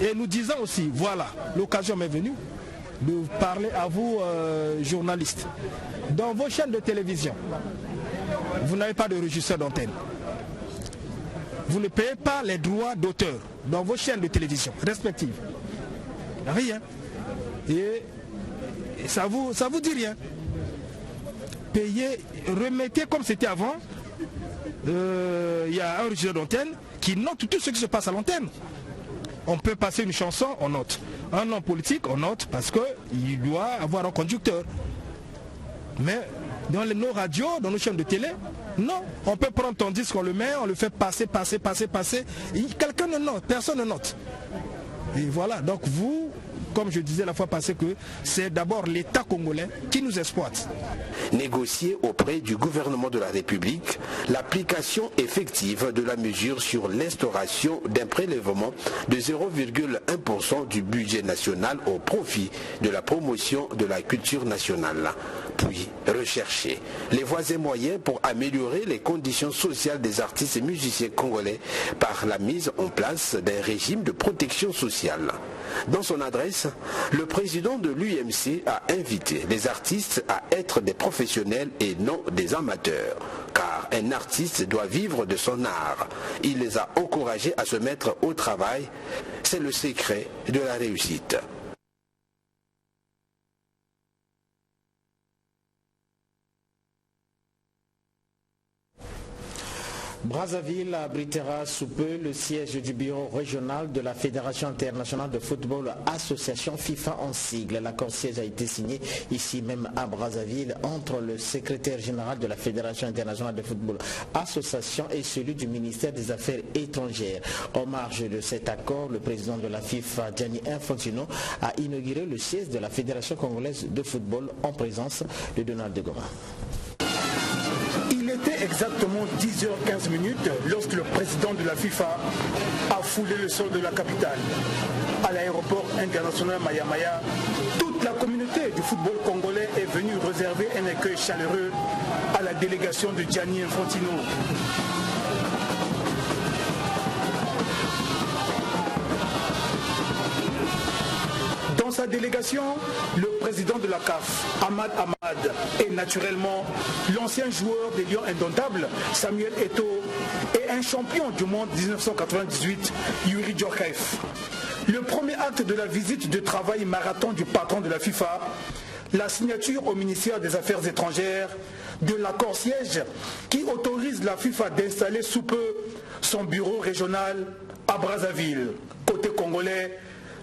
Et nous disons aussi, voilà, l'occasion m'est venue de parler à vous, journalistes. Dans vos chaînes de télévision, vous n'avez pas de régisseur d'antenne. Vous ne payez pas les droits d'auteur dans vos chaînes de télévision respectives. Rien. Et ça vous dit rien. Payez, remettez comme c'était avant. Il y a un régisseur d'antenne qui note tout ce qui se passe à l'antenne. On peut passer une chanson, on note. Un homme politique, on note parce qu'il doit avoir un conducteur. Mais dans nos radios, dans nos chaînes de télé, non. On peut prendre ton disque, on le met, on le fait passer. Quelqu'un ne note, personne ne note. Et voilà, donc vous, comme je disais la fois passée, que c'est d'abord l'État congolais qui nous exploite. Négocier auprès du gouvernement de la République l'application effective de la mesure sur l'instauration d'un prélèvement de 0,1% du budget national au profit de la promotion de la culture nationale. Puis rechercher les voies et moyens pour améliorer les conditions sociales des artistes et musiciens congolais par la mise en place d'un régime de protection sociale. Dans son adresse, le président de l'UMC a invité les artistes à être des professionnels et non des amateurs, car un artiste doit vivre de son art. Il les a encouragés à se mettre au travail. C'est le secret de la réussite. Brazzaville abritera sous peu le siège du bureau régional de la Fédération internationale de football, association FIFA en sigle. L'accord siège a été signé ici même à Brazzaville entre le secrétaire général de la Fédération internationale de football, association, et celui du ministère des Affaires étrangères. En marge de cet accord, le président de la FIFA, Gianni Infantino, a inauguré le siège de la Fédération congolaise de football en présence de Donald de Goma. Il était exactement 10h15 lorsque le président de la FIFA a foulé le sol de la capitale. À l'aéroport international Maya-Maya, toute la communauté du football congolais est venue réserver un accueil chaleureux à la délégation de Gianni Infantino. Dans sa délégation, le président de la CAF, Ahmad Ahmad, et naturellement l'ancien joueur des Lions indomptables, Samuel Eto'o, et un champion du monde 1998, Yuri Djorkaeff. Le premier acte de la visite de travail marathon du patron de la FIFA, la signature au ministère des Affaires étrangères de l'accord siège qui autorise la FIFA d'installer sous peu son bureau régional à Brazzaville. Côté congolais,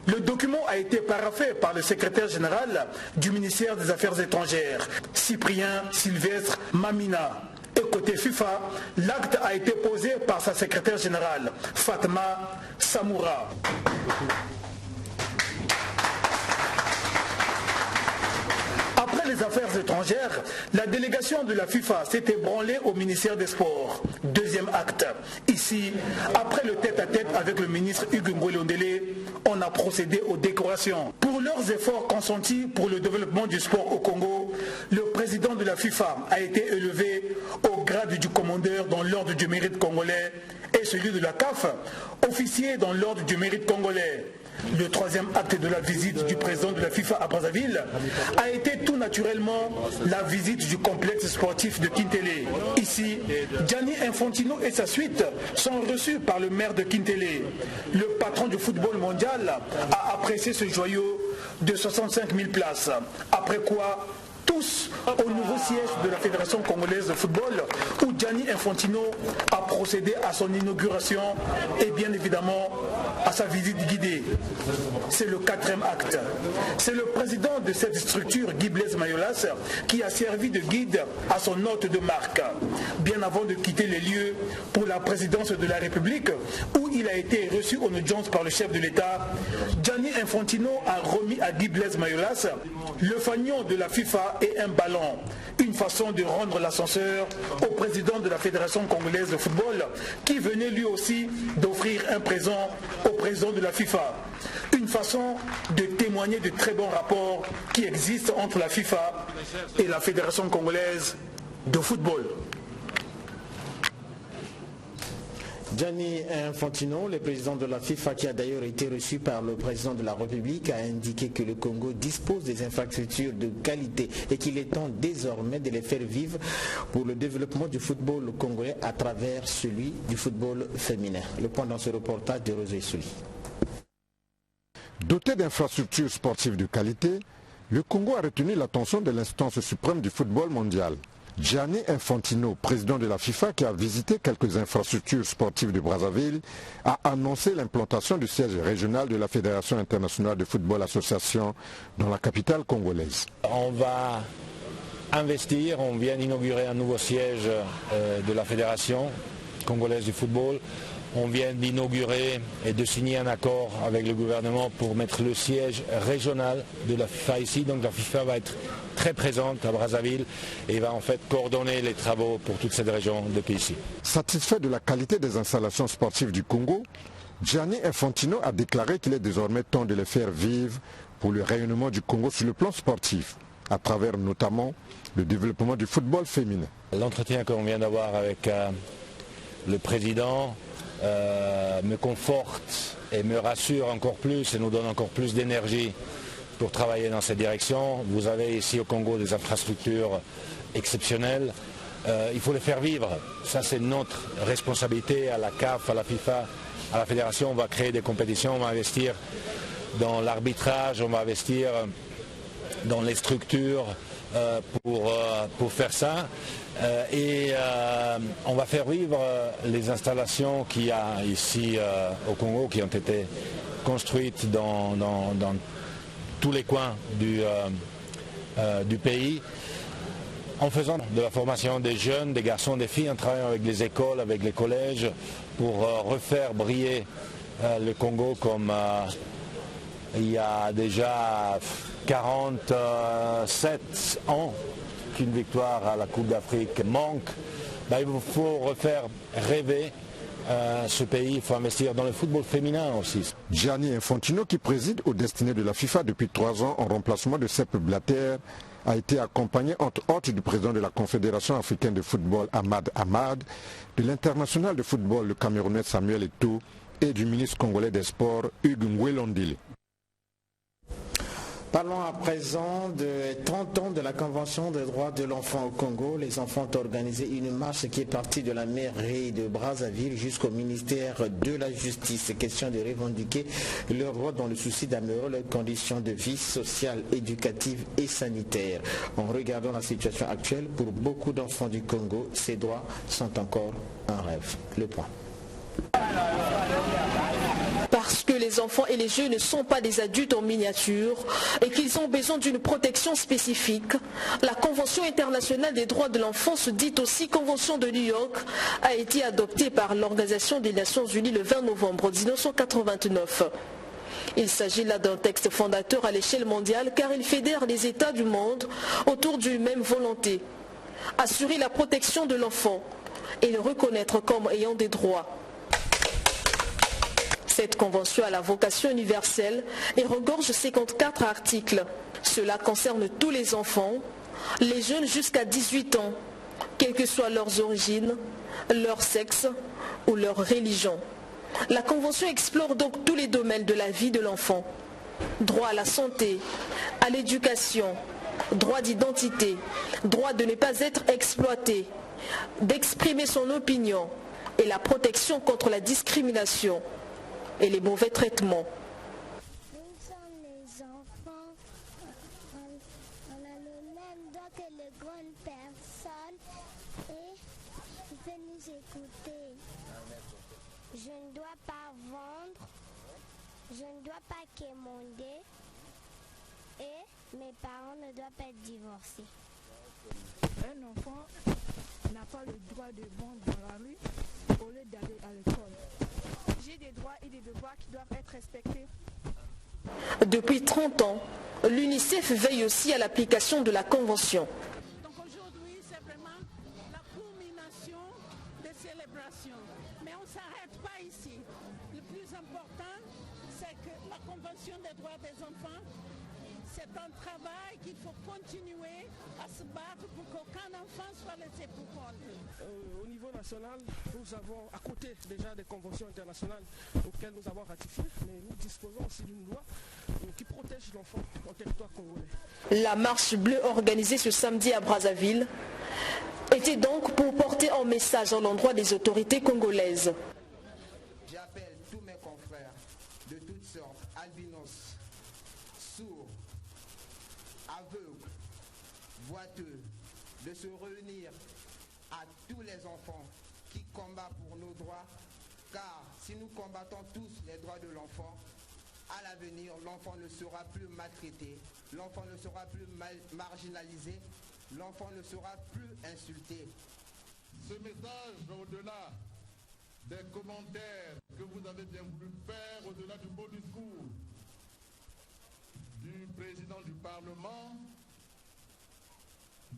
le document a été paraphé par le secrétaire général du ministère des Affaires étrangères, Cyprien Sylvestre Mamina. Et côté FIFA, l'acte a été posé par sa secrétaire générale, Fatma Samoura. Après les affaires étrangères, la délégation de la FIFA s'est ébranlée au ministère des Sports. Deuxième acte. Ici, après le tête-à-tête avec le ministre Hugues Ngouélondélé, on a procédé aux décorations. Pour leurs efforts consentis pour le développement du sport au Congo, le président de la FIFA a été élevé au grade du commandeur dans l'ordre du mérite congolais, et celui de la CAF, officier dans l'ordre du mérite congolais. Le troisième acte de la visite du président de la FIFA à Brazzaville a été tout naturellement la visite du complexe sportif de Kintélé. Ici, Gianni Infantino et sa suite sont reçus par le maire de Kintélé. Le patron du football mondial a apprécié ce joyau de 65 000 places. Après quoi, tous au nouveau siège de la Fédération congolaise de football où Gianni Infantino a procédé à son inauguration et bien évidemment à sa visite guidée. C'est le quatrième acte. C'est le président de cette structure, Guy Blaise Mayolas, qui a servi de guide à son hôte de marque. Bien avant de quitter les lieux pour la présidence de la République où il a été reçu en audience par le chef de l'État, Gianni Infantino a remis à Guy Blaise Mayolas le fanion de la FIFA et un ballon. Une façon de rendre l'ascenseur au président de la Fédération congolaise de football qui venait lui aussi d'offrir un présent au président de la FIFA. Une façon de témoigner de très bons rapports qui existent entre la FIFA et la Fédération congolaise de football. Gianni Infantino, le président de la FIFA, qui a d'ailleurs été reçu par le président de la République, a indiqué que le Congo dispose des infrastructures de qualité et qu'il est temps désormais de les faire vivre pour le développement du football congolais à travers celui du football féminin. Le point dans ce reportage de Roger Souli. Doté d'infrastructures sportives de qualité, le Congo a retenu l'attention de l'instance suprême du football mondial. Gianni Infantino, président de la FIFA qui a visité quelques infrastructures sportives de Brazzaville, a annoncé l'implantation du siège régional de la Fédération internationale de football association dans la capitale congolaise. On va investir, on vient d'inaugurer un nouveau siège de la Fédération congolaise du football. On vient d'inaugurer et de signer un accord avec le gouvernement pour mettre le siège régional de la FIFA ici. Donc la FIFA va être très présente à Brazzaville et va en fait coordonner les travaux pour toute cette région depuis ici. Satisfait de la qualité des installations sportives du Congo, Gianni Infantino a déclaré qu'il est désormais temps de les faire vivre pour le rayonnement du Congo sur le plan sportif, à travers notamment le développement du football féminin. L'entretien qu'on vient d'avoir avec le président me conforte et me rassure encore plus et nous donne encore plus d'énergie pour travailler dans cette direction. Vous avez ici au Congo des infrastructures exceptionnelles. Il faut les faire vivre. Ça, c'est notre responsabilité à la CAF, à la FIFA, à la Fédération. On va créer des compétitions, on va investir dans l'arbitrage, on va investir dans les structures pour faire ça. On va faire vivre les installations qu'il y a ici au Congo qui ont été construites dans tous les coins du pays, en faisant de la formation des jeunes, des garçons, des filles, en travaillant avec les écoles, avec les collèges, pour refaire briller le Congo comme il y a déjà 47 ans qu'une victoire à la Coupe d'Afrique manque. Il faut refaire rêver ce pays, il faut investir dans le football féminin aussi. Gianni Infantino, qui préside aux destinées de la FIFA depuis 3 ans en remplacement de Sepp Blatter, a été accompagné entre autres du président de la Confédération africaine de football Ahmad Ahmad, de l'international de football le Camerounais Samuel Eto'o et du ministre congolais des Sports Hugues Ngouélondile. Parlons à présent de 30 ans de la Convention des droits de l'enfant au Congo. Les enfants ont organisé une marche qui est partie de la mairie de Brazzaville jusqu'au ministère de la Justice. Question de revendiquer leurs droits dans le souci d'améliorer leurs conditions de vie sociale, éducative et sanitaire. En regardant la situation actuelle, pour beaucoup d'enfants du Congo, ces droits sont encore un rêve. Le point. Parce que les enfants et les jeunes ne sont pas des adultes en miniature et qu'ils ont besoin d'une protection spécifique, la Convention internationale des droits de l'enfance, dite aussi Convention de New York, a été adoptée par l'Organisation des Nations Unies le 20 novembre 1989. Il s'agit là d'un texte fondateur à l'échelle mondiale car il fédère les États du monde autour d'une même volonté: assurer la protection de l'enfant et le reconnaître comme ayant des droits. Cette convention a la vocation universelle et regorge 54 articles. Cela concerne tous les enfants, les jeunes jusqu'à 18 ans, quelles que soient leurs origines, leur sexe ou leur religion. La Convention explore donc tous les domaines de la vie de l'enfant. Droit à la santé, à l'éducation, droit d'identité, droit de ne pas être exploité, d'exprimer son opinion et la protection contre la discrimination et les mauvais traitements. Nous sommes les enfants, on a le même droit que les grandes personnes et il faut nous écouter. Je ne dois pas vendre, je ne dois pas quémander et mes parents ne doivent pas être divorcés. Un enfant n'a pas le droit de vendre dans la rue au lieu d'aller à l'école. J'ai des droits et des devoirs qui doivent être respectés. Depuis 30 ans, l'UNICEF veille aussi à l'application de la Convention. Donc aujourd'hui, c'est vraiment la culmination des célébrations. Mais on ne s'arrête pas ici. Le plus important, c'est que la Convention des droits des enfants, c'est un travail qu'il faut continuer à se battre pour qu'aucun enfant soit laissé pour compte. Au niveau national, nous avons à côté déjà des conventions internationales auxquelles nous avons ratifié, mais nous disposons aussi d'une loi qui protège l'enfant en territoire congolais. La marche bleue organisée ce samedi à Brazzaville était donc pour porter un message à l'endroit des autorités congolaises. J'appelle tous mes confrères de toutes sortes, albinos, sourds, aveugles, boiteux, de se réunir à tous les enfants qui combattent pour nos droits, car si nous combattons tous les droits de l'enfant, à l'avenir, l'enfant ne sera plus maltraité, l'enfant ne sera plus marginalisé, l'enfant ne sera plus insulté. Ce message, au-delà des commentaires que vous avez bien voulu faire, au-delà du beau discours du président du Parlement,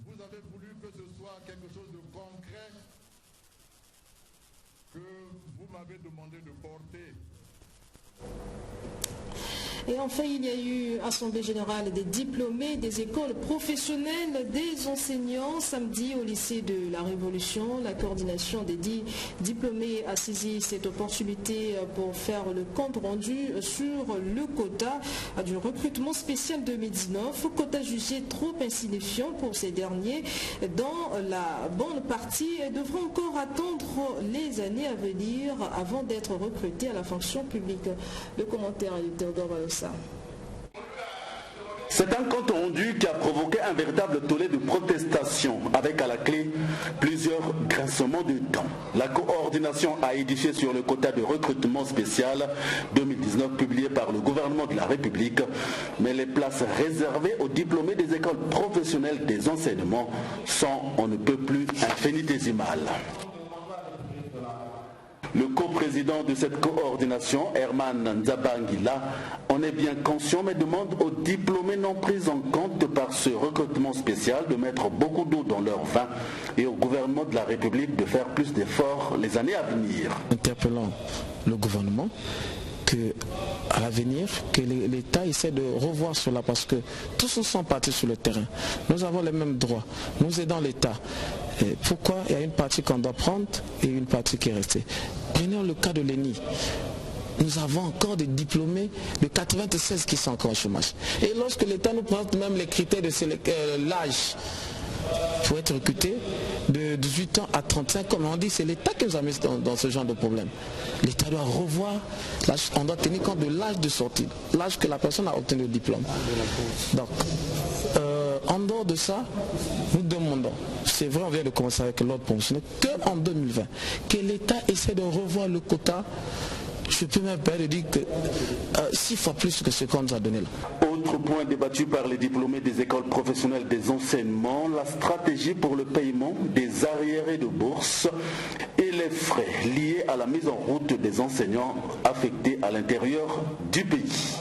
vous avez voulu que ce soit quelque chose de concret que vous m'avez demandé de porter. Et enfin, il y a eu Assemblée générale des diplômés des écoles professionnelles des enseignants samedi au lycée de la Révolution. La coordination des diplômés a saisi cette opportunité pour faire le compte rendu sur le quota du recrutement spécial 2019. Quota jugé trop insignifiant pour ces derniers. Dans la bonne partie, devront encore attendre les années à venir avant d'être recrutés à la fonction publique. Le commentaire est de Théodore Valossa. C'est un compte rendu qui a provoqué un véritable tollé de protestation avec à la clé plusieurs grincements de dents. La coordination a édifié sur le quota de recrutement spécial 2019 publié par le gouvernement de la République, mais les places réservées aux diplômés des écoles professionnelles des enseignements sont on ne peut plus infinitésimales. Le coprésident de cette coordination, Herman Nzabangila, en est bien conscient mais demande aux diplômés non pris en compte par ce recrutement spécial de mettre beaucoup d'eau dans leur vin et au gouvernement de la République de faire plus d'efforts les années à venir. Interpellons le gouvernement à l'avenir, que l'État essaie de revoir cela parce que tous nous sommes partis sur le terrain. Nous avons les mêmes droits. Nous aidons l'État. Pourquoi il y a une partie qu'on doit prendre et une partie qui est restée? Prenons le cas de l'ENI. Nous avons encore des diplômés de 96 qui sont encore au chômage. Et lorsque l'État nous présente même les critères de l'âge pour être recruté de 18 ans à 35, comme on dit, c'est l'État qui nous a mis dans ce genre de problème. L'État doit revoir, on doit tenir compte de l'âge de sortie, l'âge que la personne a obtenu le diplôme. Donc, en dehors de ça, nous demandons, c'est vrai, on vient de commencer avec l'ordre professionnel, qu'en 2020, que l'État essaie de revoir le quota. Je peux même pas dire que 6 fois plus que ce qu'on nous a donné là. Autre point débattu par les diplômés des écoles professionnelles des enseignements, la stratégie pour le paiement des arriérés de bourse et les frais liés à la mise en route des enseignants affectés à l'intérieur du pays.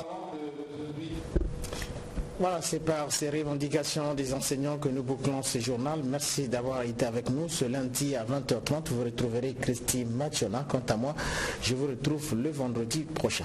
Voilà, c'est par ces revendications des enseignants que nous bouclons ce journal. Merci d'avoir été avec nous ce lundi à 20h30. Vous retrouverez Christine Machona. Quant à moi, je vous retrouve le vendredi prochain.